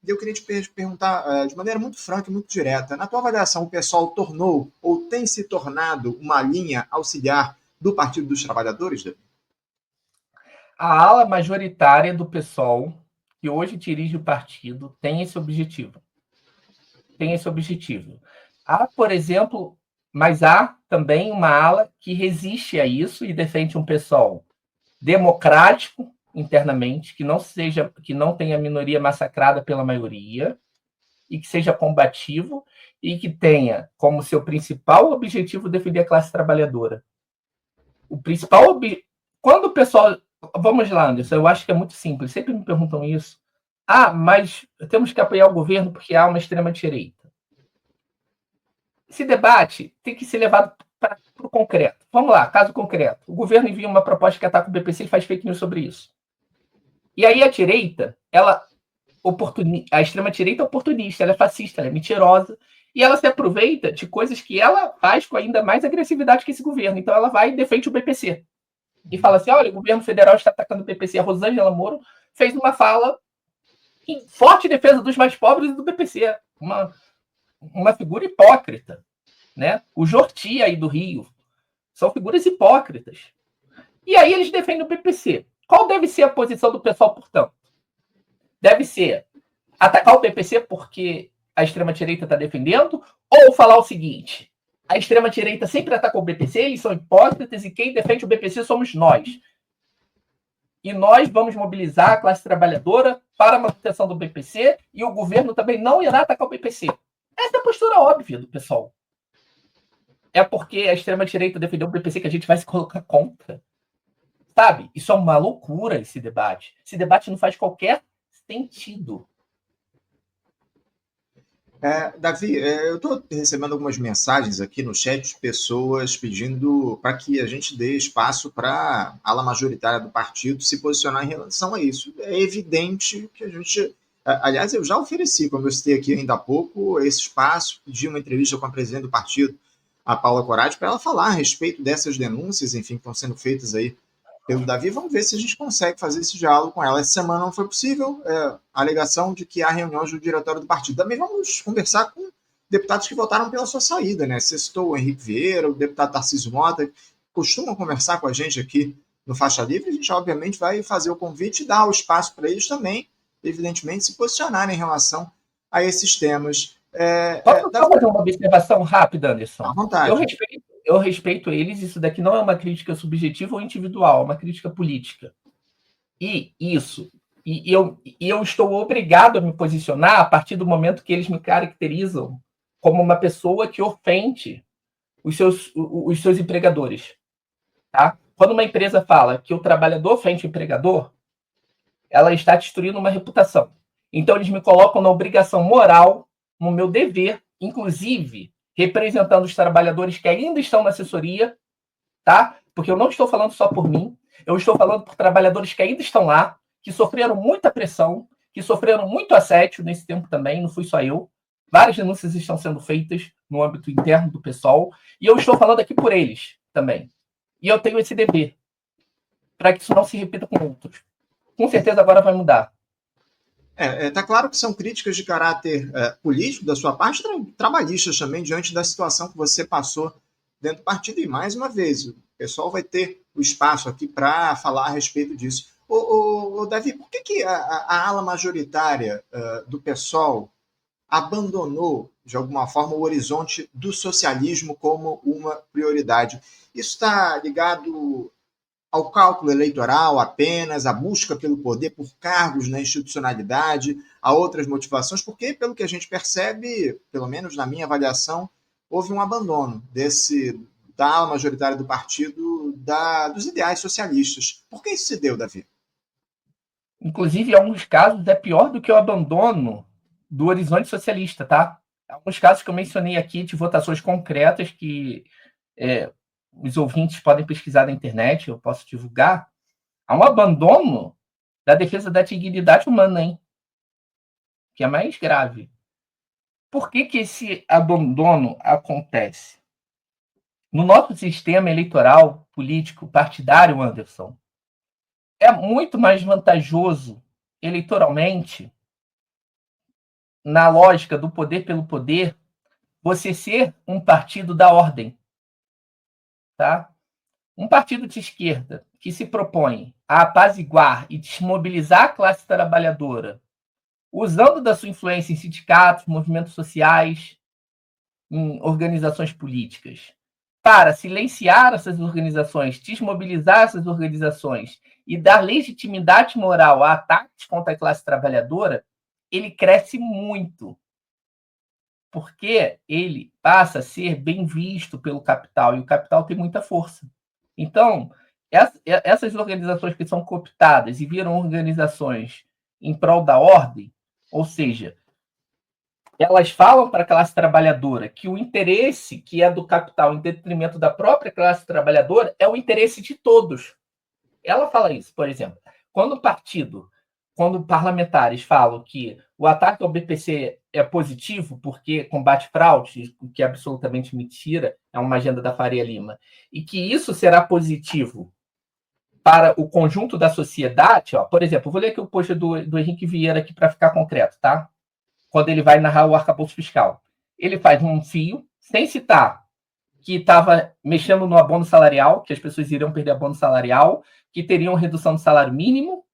Eu queria te perguntar de maneira muito franca e muito direta, na tua avaliação, o PSOL tornou ou tem se tornado uma linha auxiliar do Partido dos Trabalhadores, Davi? A ala majoritária do PSOL, que hoje dirige o partido, tem esse objetivo. Há, por exemplo, mas há também uma ala que resiste a isso e defende um PSOL democrático internamente, que não tenha a minoria massacrada pela maioria e que seja combativo e que tenha como seu principal objetivo defender a classe trabalhadora. Quando o pessoal... Vamos lá, Anderson, eu acho que é muito simples. Sempre me perguntam isso. Mas temos que apoiar o governo porque há uma extrema-direita. Esse debate tem que ser levado para o concreto. Vamos lá, caso concreto. O governo envia uma proposta que ataca o BPC e faz fake news sobre isso. E aí a direita, a extrema-direita é oportunista, ela é fascista, ela é mentirosa, e ela se aproveita de coisas que ela faz com ainda mais agressividade que esse governo. Então ela vai e defende o BPC. E fala assim, olha, o governo federal está atacando o BPC. A Rosângela Moro fez uma fala em forte defesa dos mais pobres e do BPC. Uma figura hipócrita, né? O Jorti aí do Rio são figuras hipócritas. E aí eles defendem o PPC. Qual deve ser a posição do pessoal, portanto? Deve ser atacar o PPC porque a extrema-direita está defendendo, ou falar o seguinte, a extrema-direita sempre atacou o BPC, eles são hipócritas e quem defende o BPC somos nós. E nós vamos mobilizar a classe trabalhadora para a manutenção do BPC e o governo também não irá atacar o BPC. Essa é a postura óbvia do pessoal. É porque a extrema-direita defendeu o BPC que a gente vai se colocar contra. Sabe? Isso é uma loucura, esse debate. Esse debate não faz qualquer sentido. Davi, eu estou recebendo algumas mensagens aqui no chat de pessoas pedindo para que a gente dê espaço para a ala majoritária do partido se posicionar em relação a isso. É evidente que a gente... Aliás, eu já ofereci, como eu citei aqui ainda há pouco, esse espaço, pedi uma entrevista com a presidente do partido, a Paula Corade, para ela falar a respeito dessas denúncias, enfim, que estão sendo feitas aí pelo Davi. Vamos ver se a gente consegue fazer esse diálogo com ela. Essa semana não foi possível, a alegação de que há reuniões do diretório do partido. Também vamos conversar com deputados que votaram pela sua saída, né? Você citou o Henrique Vieira, o deputado Tarcísio Mota, costumam conversar com a gente aqui no Faixa Livre, a gente obviamente vai fazer o convite e dar o espaço para eles também, evidentemente, se posicionarem em relação a esses temas. Posso só Davi, fazer uma observação rápida, à Anderson? vontade. Eu respeito eles, isso daqui não é uma crítica subjetiva ou individual, é uma crítica política. E eu estou obrigado a me posicionar a partir do momento que eles me caracterizam como uma pessoa que ofende os seus empregadores. Tá? Quando uma empresa fala que o trabalhador ofende o empregador, ela está destruindo uma reputação. Então, eles me colocam na obrigação moral, no meu dever, inclusive representando os trabalhadores que ainda estão na assessoria, tá? Porque eu não estou falando só por mim, eu estou falando por trabalhadores que ainda estão lá, que sofreram muita pressão, que sofreram muito assédio nesse tempo também, não fui só eu. Várias denúncias estão sendo feitas no âmbito interno do pessoal, e eu estou falando aqui por eles também. E eu tenho esse dever, para que isso não se repita com outros. Com certeza agora vai mudar. Tá claro que são críticas de caráter político da sua parte, trabalhistas também, diante da situação que você passou dentro do partido. E, mais uma vez, o pessoal vai ter o espaço aqui para falar a respeito disso. Davi, por que a ala majoritária do PSOL abandonou, de alguma forma, o horizonte do socialismo como uma prioridade? Isso está ligado ao cálculo eleitoral apenas, à busca pelo poder por cargos na institucionalidade, a outras motivações, porque, pelo que a gente percebe, pelo menos na minha avaliação, houve um abandono da ala majoritária do partido dos ideais socialistas. Por que isso se deu, Davi? Inclusive, em alguns casos, é pior do que o abandono do horizonte socialista, tá? Alguns casos que eu mencionei aqui de votações concretas que os ouvintes podem pesquisar na internet, eu posso divulgar. Há um abandono da defesa da dignidade humana, hein? Que é mais grave. Por que esse abandono acontece? No nosso sistema eleitoral, político, partidário, Anderson, é muito mais vantajoso eleitoralmente, na lógica do poder pelo poder, você ser um partido da ordem, tá? Um partido de esquerda que se propõe a apaziguar e desmobilizar a classe trabalhadora, usando da sua influência em sindicatos, movimentos sociais, em organizações políticas, para silenciar essas organizações, desmobilizar essas organizações e dar legitimidade moral a ataques contra a classe trabalhadora, ele cresce muito, porque ele passa a ser bem visto pelo capital, e o capital tem muita força. Então, essas organizações que são cooptadas e viram organizações em prol da ordem, ou seja, elas falam para a classe trabalhadora que o interesse que é do capital em detrimento da própria classe trabalhadora é o interesse de todos. Ela fala isso, por exemplo, quando parlamentares falam que o ataque ao BPC é positivo porque combate fraude, o que é absolutamente mentira, é uma agenda da Faria Lima, e que isso será positivo para o conjunto da sociedade, ó, por exemplo, vou ler aqui o post do Henrique Vieira aqui para ficar concreto, tá? Quando ele vai narrar o arcabouço fiscal. Ele faz um fio, sem citar que estava mexendo no abono salarial, que as pessoas iriam perder abono salarial, que teriam redução do salário mínimo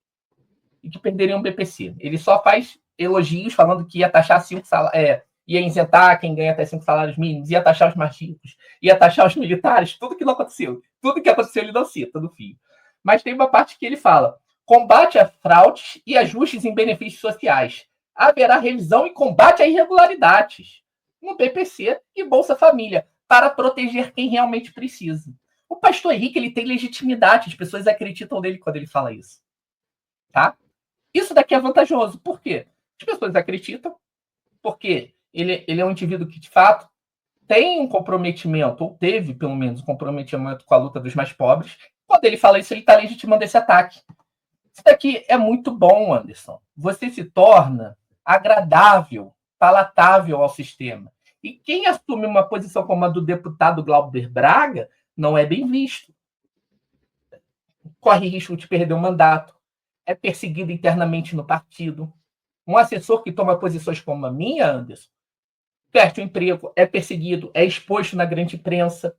e que perderiam o BPC. Ele só faz elogios falando que ia taxar ia isentar quem ganha até 5 salários mínimos, ia taxar os mais ricos, ia taxar os militares, tudo que não aconteceu. Tudo que aconteceu ele não cita no fio. Mas tem uma parte que ele fala: combate a fraudes e ajustes em benefícios sociais. Haverá revisão e combate a irregularidades no BPC e Bolsa Família, para proteger quem realmente precisa. O pastor Henrique ele tem legitimidade, as pessoas acreditam nele quando ele fala isso. Tá? Isso daqui é vantajoso. Por quê? As pessoas acreditam, porque ele é um indivíduo que, de fato, tem um comprometimento, ou teve, pelo menos, um comprometimento com a luta dos mais pobres. Quando ele fala isso, ele está legitimando esse ataque. Isso daqui é muito bom, Anderson. Você se torna agradável, palatável ao sistema. E quem assume uma posição como a do deputado Glauber Braga não é bem visto. Corre risco de perder o mandato, é perseguido internamente no partido. Um assessor que toma posições como a minha, Anderson, perde o emprego, é perseguido, é exposto na grande imprensa.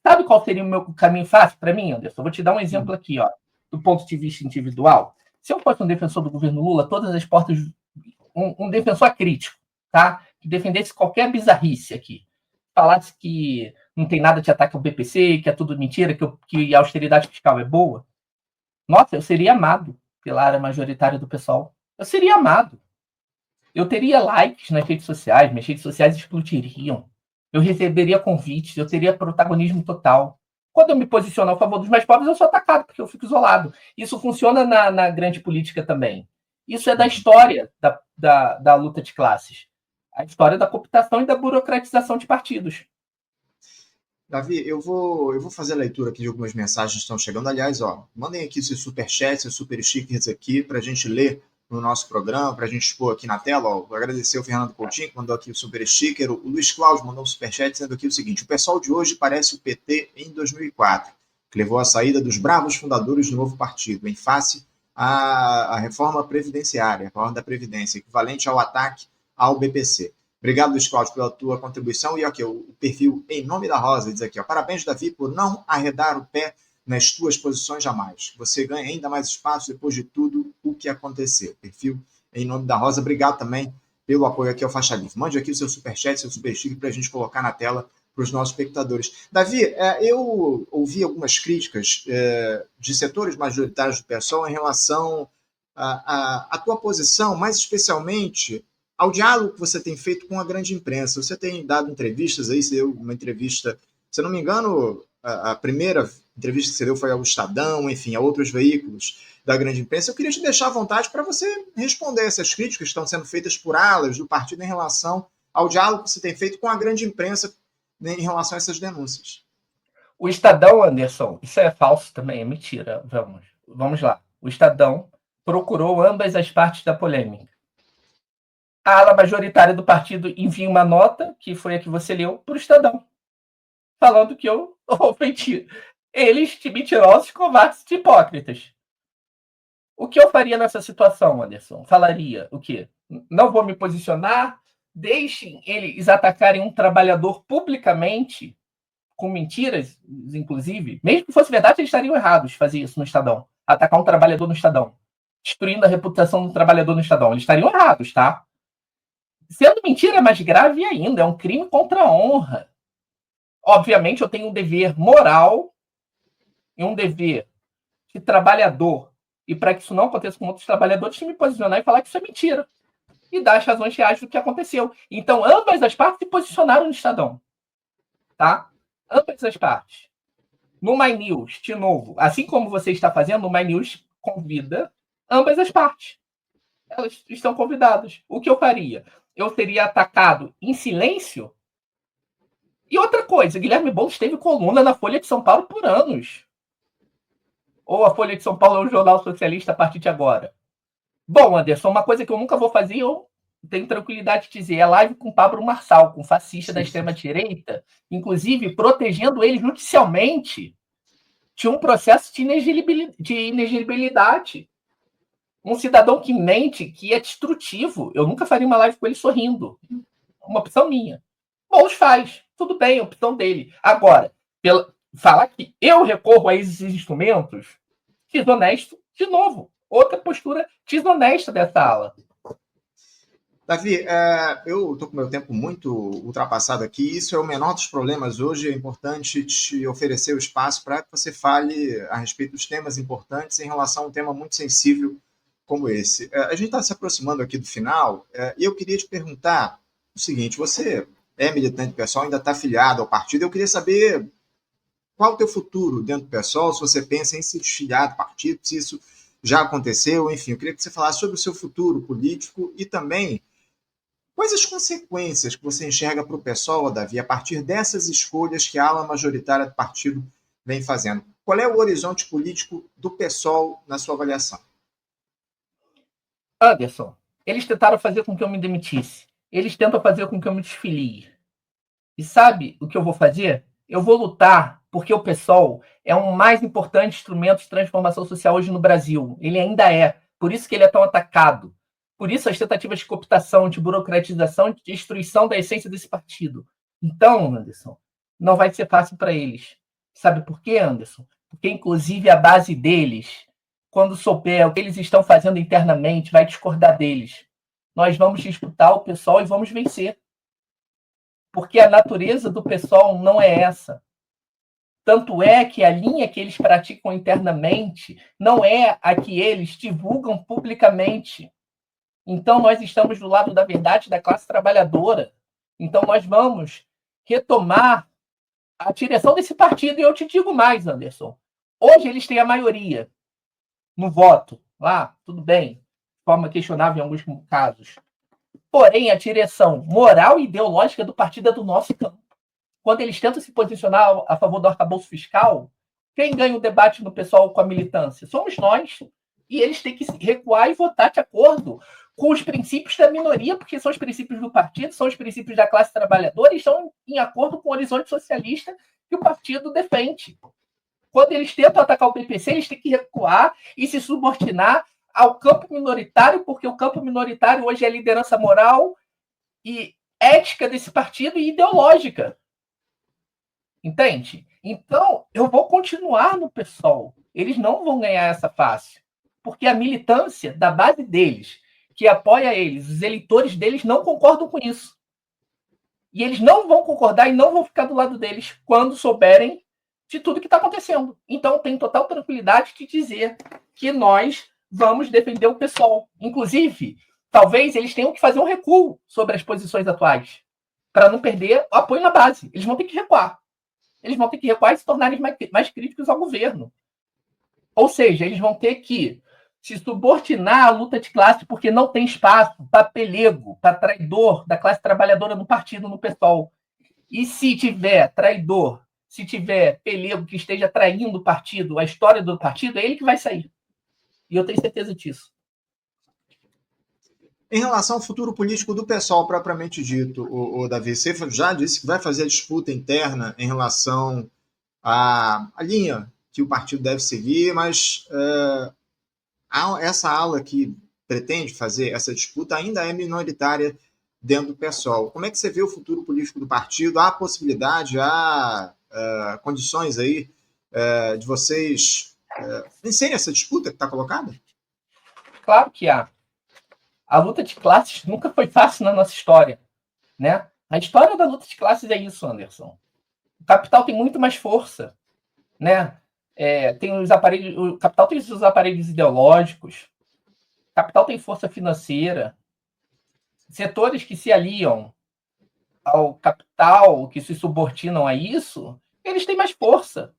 Sabe qual seria o meu caminho fácil para mim, Anderson? Vou te dar um exemplo aqui, ó, do ponto de vista individual. Se eu fosse um defensor do governo Lula, todas as portas, um defensor crítico, tá? Que defendesse qualquer bizarrice aqui. Falasse que não tem nada de ataque ao BPC, que é tudo mentira, que a austeridade fiscal é boa. Nossa, eu seria amado pela área majoritária do pessoal. Eu seria amado. Eu teria likes nas redes sociais, minhas redes sociais explodiriam. Eu receberia convites, eu teria protagonismo total. Quando eu me posiciono a favor dos mais pobres, eu sou atacado, porque eu fico isolado. Isso funciona na grande política também. Isso é da história da luta de classes. A história da cooptação e da burocratização de partidos. Davi, eu vou fazer a leitura aqui de algumas mensagens que estão chegando. Aliás, ó, mandem aqui seus superchats, seus super stickers aqui para a gente ler no nosso programa, para a gente expor aqui na tela. Ó, vou agradecer ao Fernando Coutinho, que mandou aqui o super sticker. O Luiz Cláudio mandou um superchat dizendo aqui o seguinte: o pessoal de hoje parece o PT em 2004, que levou à saída dos bravos fundadores do novo partido, em face à reforma previdenciária, a reforma da Previdência, equivalente ao ataque ao BPC. Obrigado, Luiz Cláudio, pela tua contribuição. E aqui, o perfil Em Nome da Rosa diz aqui, ó, parabéns, Davi, por não arredar o pé nas tuas posições jamais. Você ganha ainda mais espaço depois de tudo o que aconteceu. Perfil Em Nome da Rosa, obrigado também pelo apoio aqui ao Faixa Livre. Mande aqui o seu superchat, seu superstick para a gente colocar na tela para os nossos espectadores. Davi, eu ouvi algumas críticas de setores majoritários do PSOL em relação à tua posição, mais especialmente ao diálogo que você tem feito com a grande imprensa. Você tem dado entrevistas aí, você deu uma entrevista, se não me engano, a primeira entrevista que você deu foi ao Estadão, enfim, a outros veículos da grande imprensa. Eu queria te deixar à vontade para você responder essas críticas que estão sendo feitas por alas do partido em relação ao diálogo que você tem feito com a grande imprensa em relação a essas denúncias. O Estadão, Anderson, isso é falso também, é mentira. Vamos lá. O Estadão procurou ambas as partes da polêmica. A ala majoritária do partido envia uma nota, que foi a que você leu, para o Estadão, falando que eu ofendi eles de mentirosos, covardes e hipócritas. O que eu faria nessa situação, Anderson? Falaria o quê? Não vou me posicionar, deixem eles atacarem um trabalhador publicamente, com mentiras, inclusive. Mesmo que fosse verdade, eles estariam errados de fazer isso no Estadão. Atacar um trabalhador no Estadão. Destruindo a reputação do trabalhador no Estadão. Eles estariam errados, tá? Sendo mentira, é mais grave ainda, é um crime contra a honra. Obviamente, eu tenho um dever moral e um dever de trabalhador, e para que isso não aconteça com outros trabalhadores, de me posicionar e falar que isso é mentira. E dar as razões reais do que aconteceu. Então, ambas as partes se posicionaram no Estadão. Tá? Ambas as partes. No My News, de novo, assim como você está fazendo, o My News convida ambas as partes. Elas estão convidadas. O que eu faria? Eu teria atacado em silêncio? E outra coisa, Guilherme Boulos teve coluna na Folha de São Paulo por anos. Ou a Folha de São Paulo é um jornal socialista a partir de agora? Bom, Anderson, uma coisa que eu nunca vou fazer, eu tenho tranquilidade de dizer, é live com Pablo Marçal, com fascista da extrema-direita, inclusive protegendo ele judicialmente de um processo de inelegibilidade. Um cidadão que mente, que é destrutivo. Eu nunca faria uma live com ele sorrindo. Uma opção minha. Boulos faz. Tudo bem, é opção dele. Agora, falar que eu recorro a esses instrumentos, desonesto, de novo. Outra postura desonesta dessa ala. Davi, eu estou com o meu tempo muito ultrapassado aqui. Isso é o menor dos problemas. Hoje é importante te oferecer o espaço para que você fale a respeito dos temas importantes em relação a um tema muito sensível como esse. A gente está se aproximando aqui do final e eu queria te perguntar o seguinte: você é militante pessoal, ainda está afiliado ao partido. Eu queria saber qual o teu futuro dentro do PSOL, se você pensa em se desfiliar do partido, se isso já aconteceu, enfim. Eu queria que você falasse sobre o seu futuro político e também quais as consequências que você enxerga para o PSOL, Davi, a partir dessas escolhas que a ala majoritária do partido vem fazendo. Qual é o horizonte político do PSOL na sua avaliação? Anderson, eles tentaram fazer com que eu me demitisse. Eles tentam fazer com que eu me desfilie. E sabe o que eu vou fazer? Eu vou lutar porque o PSOL é o mais importante instrumento de transformação social hoje no Brasil. Ele ainda é. Por isso que ele é tão atacado. Por isso as tentativas de cooptação, de burocratização, de destruição da essência desse partido. Então, Anderson, não vai ser fácil para eles. Sabe por quê, Anderson? Porque, inclusive, a base deles, quando souber o que eles estão fazendo internamente, vai discordar deles. Nós vamos disputar o PSOL e vamos vencer. Porque a natureza do PSOL não é essa. Tanto é que a linha que eles praticam internamente não é a que eles divulgam publicamente. Então, nós estamos do lado da verdade da classe trabalhadora. Então, nós vamos retomar a direção desse partido. E eu te digo mais, Anderson. Hoje eles têm a maioria no voto. Lá, tudo bem, de forma questionável em alguns casos. Porém, a direção moral e ideológica do partido é do nosso campo. Quando eles tentam se posicionar a favor do arcabouço fiscal, quem ganha o debate no pessoal com a militância? Somos nós. E eles têm que recuar e votar de acordo com os princípios da minoria, porque são os princípios do partido, são os princípios da classe trabalhadora e estão em acordo com o horizonte socialista que o partido defende. Quando eles tentam atacar o PPC, eles têm que recuar e se subordinar ao campo minoritário, porque o campo minoritário hoje é a liderança moral e ética desse partido e ideológica. Entende? Então, eu vou continuar no PSOL. Eles não vão ganhar essa fácil. Porque a militância da base deles, que apoia eles, os eleitores deles, não concordam com isso. E eles não vão concordar e não vão ficar do lado deles quando souberem de tudo que está acontecendo. Então, tem total tranquilidade de dizer que nós vamos defender o PSOL. Inclusive, talvez eles tenham que fazer um recuo sobre as posições atuais, para não perder o apoio na base. Eles vão ter que recuar. Eles vão ter que recuar e se tornarem mais críticos ao governo. Ou seja, eles vão ter que se subordinar à luta de classe porque não tem espaço para pelego, para traidor da classe trabalhadora no partido, no PSOL. E se tiver traidor, se tiver pelego que esteja traindo o partido, a história do partido, é ele que vai sair. E eu tenho certeza disso. Em relação ao futuro político do PSOL propriamente dito, o Davi, você já disse que vai fazer a disputa interna em relação à linha que o partido deve seguir, mas essa ala que pretende fazer essa disputa ainda é minoritária dentro do PSOL. Como é que você vê o futuro político do partido? Há possibilidade, há condições aí de vocês vencerem essa disputa que está colocada? Claro que há. A luta de classes nunca foi fácil na nossa história, né? A história da luta de classes é isso, Anderson. O capital tem muito mais força, né? Tem os aparelhos, o capital tem os aparelhos ideológicos, o capital tem força financeira, setores que se aliam ao capital, que se subordinam a isso, eles têm mais força.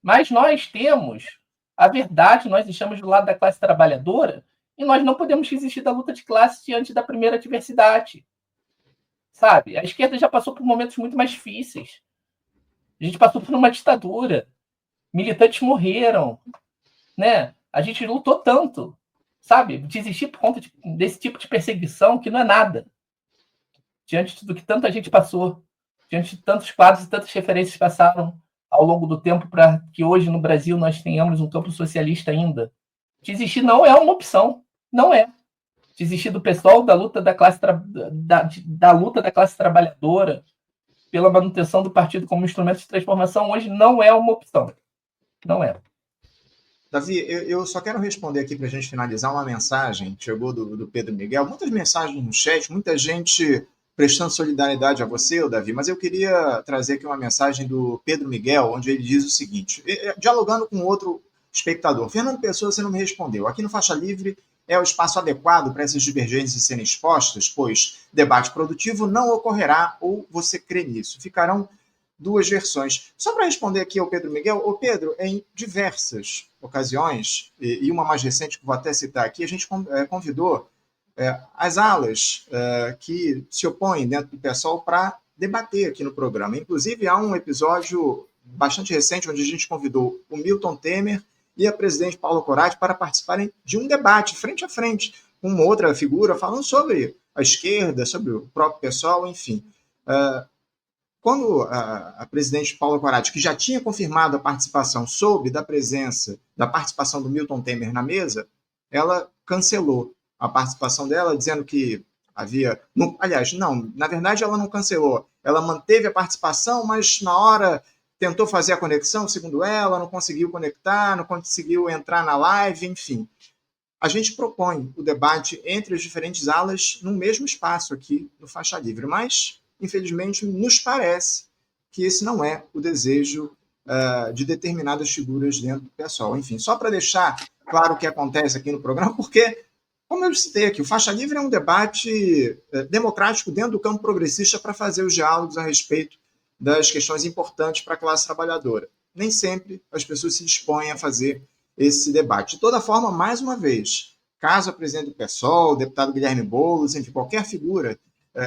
Mas nós temos a verdade, nós estamos do lado da classe trabalhadora e nós não podemos desistir da luta de classe diante da primeira adversidade. Sabe? A esquerda já passou por momentos muito mais difíceis. A gente passou por uma ditadura. Militantes morreram, né? A gente lutou tanto, sabe? Desistir por conta desse tipo de perseguição que não é nada. Diante do que tanta gente passou, diante de tantos quadros e tantas referências passaram ao longo do tempo para que hoje no Brasil nós tenhamos um campo socialista ainda. Desistir não é uma opção, não é. Desistir do pessoal da luta da classe da luta da classe trabalhadora pela manutenção do partido como instrumento de transformação hoje não é uma opção. Não é. Davi, eu só quero responder aqui para a gente finalizar uma mensagem que chegou do Pedro Miguel. Muitas mensagens no chat, muita gente prestando solidariedade a você, Davi, mas eu queria trazer aqui uma mensagem do Pedro Miguel, onde ele diz o seguinte, dialogando com outro espectador. Fernando Pessoa, você não me respondeu. Aqui no Faixa Livre é o espaço adequado para essas divergências serem expostas, pois debate produtivo não ocorrerá, ou você crê nisso? Ficarão duas versões. Só para responder aqui ao Pedro Miguel, o Pedro, em diversas ocasiões, e uma mais recente que vou até citar aqui, a gente convidou as alas que se opõem dentro do PSOL para debater aqui no programa. Inclusive, há um episódio bastante recente onde a gente convidou o Milton Temer e a presidente Paula Corati para participarem de um debate frente a frente, com uma outra figura falando sobre a esquerda, sobre o próprio PSOL, enfim. Quando a presidente Paula Corati, que já tinha confirmado a participação, soube da participação do Milton Temer na mesa, ela cancelou a participação dela, dizendo que havia... Aliás, não, na verdade ela não cancelou. Ela manteve a participação, mas na hora tentou fazer a conexão, segundo ela, não conseguiu conectar, não conseguiu entrar na live, enfim. A gente propõe o debate entre as diferentes alas no mesmo espaço aqui no Faixa Livre, mas, infelizmente, nos parece que esse não é o desejo de determinadas figuras dentro do pessoal. Enfim, só para deixar claro o que acontece aqui no programa, porque, como eu citei aqui, o Faixa Livre é um debate democrático dentro do campo progressista para fazer os diálogos a respeito das questões importantes para a classe trabalhadora. Nem sempre as pessoas se dispõem a fazer esse debate. De toda forma, mais uma vez, caso a presidente do PSOL, o deputado Guilherme Boulos, enfim, qualquer figura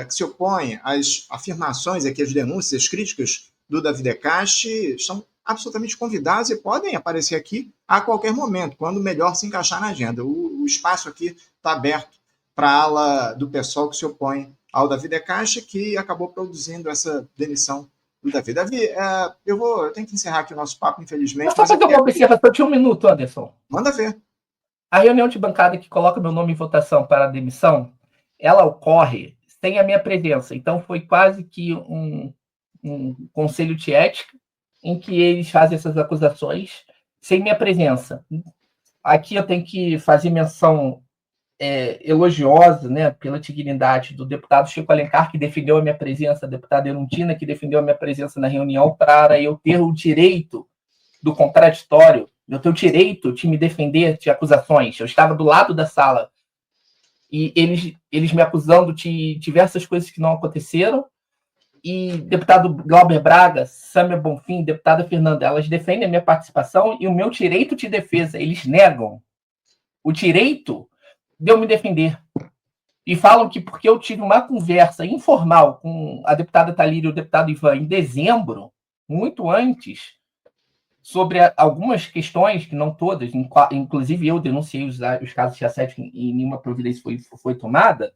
que se opõe às afirmações aqui, às denúncias, às críticas do Davi De Castro, estão absolutamente convidados e podem aparecer aqui a qualquer momento, quando melhor se encaixar na agenda. O espaço aqui está aberto para a ala do PSOL que se opõe ao Davi De Castro, que acabou produzindo essa demissão do Davi. Davi, eu tenho que encerrar aqui o nosso papo, infelizmente. Só fazer uma observação de 1 minuto, Anderson. Manda ver. A reunião de bancada que coloca meu nome em votação para a demissão, ela ocorre sem a minha presença. Então, foi quase que um conselho de ética em que eles fazem essas acusações sem minha presença. Aqui eu tenho que fazer menção elogiosa, né, pela dignidade do deputado Chico Alencar, que defendeu a minha presença, a deputada Erundina, que defendeu a minha presença na reunião para eu ter o direito do contraditório, eu tenho o direito de me defender de acusações. Eu estava do lado da sala e eles me acusando de diversas coisas que não aconteceram. E deputado Glauber Braga, Sâmia Bonfim, deputada Fernanda, elas defendem a minha participação e o meu direito de defesa. Eles negam o direito de eu me defender. E falam que porque eu tive uma conversa informal com a deputada Thalíria e o deputado Ivan em dezembro, muito antes, sobre algumas questões, que não todas, inclusive eu denunciei os casos de assédio e nenhuma providência foi tomada,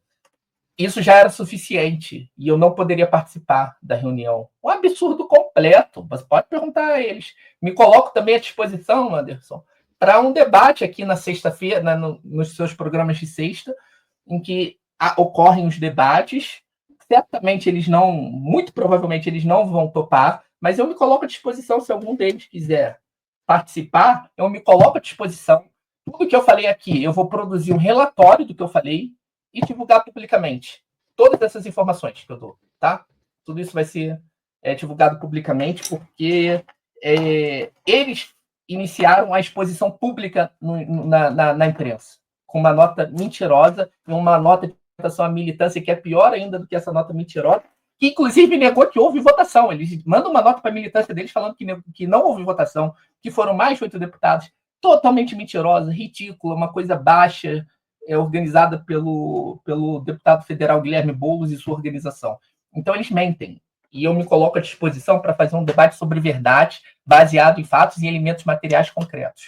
isso já era suficiente e eu não poderia participar da reunião. Um absurdo completo. Você pode perguntar a eles. Me coloco também à disposição, Anderson, para um debate aqui na sexta-feira, nos seus programas de sexta, em que ocorrem os debates. Certamente muito provavelmente eles não vão topar, mas eu me coloco à disposição se algum deles quiser participar, eu me coloco à disposição. Tudo que eu falei aqui, eu vou produzir um relatório do que eu falei e divulgar publicamente. Todas essas informações que eu dou, tá? Tudo isso vai ser divulgado publicamente porque eles iniciaram a exposição pública na imprensa, com uma nota mentirosa e uma nota de votação à militância que é pior ainda do que essa nota mentirosa, que inclusive negou que houve votação. Eles mandam uma nota para a militância deles falando que não houve votação, que foram mais de 8 deputados. Totalmente mentirosa, ridícula, uma coisa baixa, organizada pelo deputado federal Guilherme Boulos e sua organização. Então, eles mentem. E eu me coloco à disposição para fazer um debate sobre verdade, baseado em fatos e elementos materiais concretos.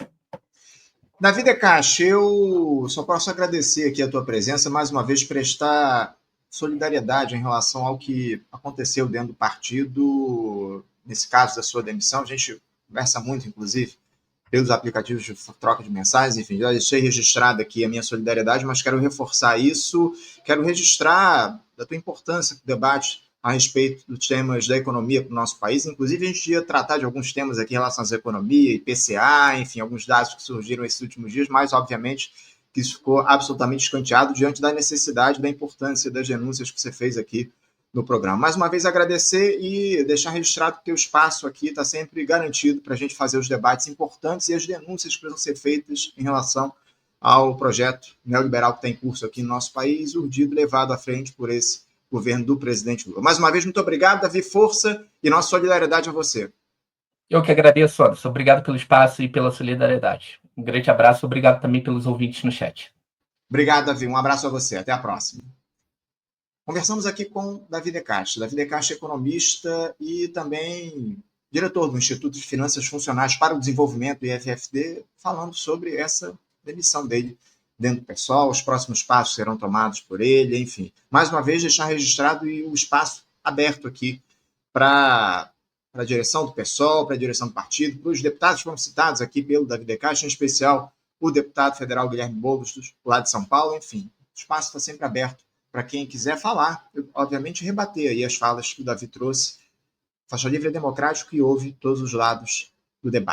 Davi De Castro, eu só posso agradecer aqui a tua presença, mais uma vez prestar solidariedade em relação ao que aconteceu dentro do partido, nesse caso da sua demissão. A gente conversa muito, inclusive, pelos aplicativos de troca de mensagens, enfim, já deixei registrado aqui a minha solidariedade, mas quero reforçar isso, quero registrar a tua importância para o debate a respeito dos temas da economia para o nosso país. Inclusive, a gente ia tratar de alguns temas aqui em relação à economia, IPCA, enfim, alguns dados que surgiram esses últimos dias, mas, obviamente, que isso ficou absolutamente escanteado diante da necessidade, da importância das denúncias que você fez aqui no programa. Mais uma vez, agradecer e deixar registrado que o teu espaço aqui está sempre garantido para a gente fazer os debates importantes e as denúncias que precisam ser feitas em relação ao projeto neoliberal que está em curso aqui no nosso país, urdido, levado à frente por esse governo do presidente Lula. Mais uma vez, muito obrigado, Davi, força e nossa solidariedade a você. Eu que agradeço, Anderson. Obrigado pelo espaço e pela solidariedade. Um grande abraço, obrigado também pelos ouvintes no chat. Obrigado, Davi. Um abraço a você. Até a próxima. Conversamos aqui com Davi De Castro. Davi De Castro é economista e também diretor do Instituto de Finanças Funcionais para o Desenvolvimento, IFFD, falando sobre essa demissão dele dentro do pessoal, os próximos passos serão tomados por ele, enfim. Mais uma vez, deixar registrado e o espaço aberto aqui para a direção do PSOL, para a direção do partido, para os deputados que foram citados aqui pelo Davi De Castro, em especial o deputado federal Guilherme Boulos, lá de São Paulo, enfim. O espaço está sempre aberto para quem quiser falar, obviamente rebater aí as falas que o Davi trouxe, Faixa Livre é democrático e ouve todos os lados do debate.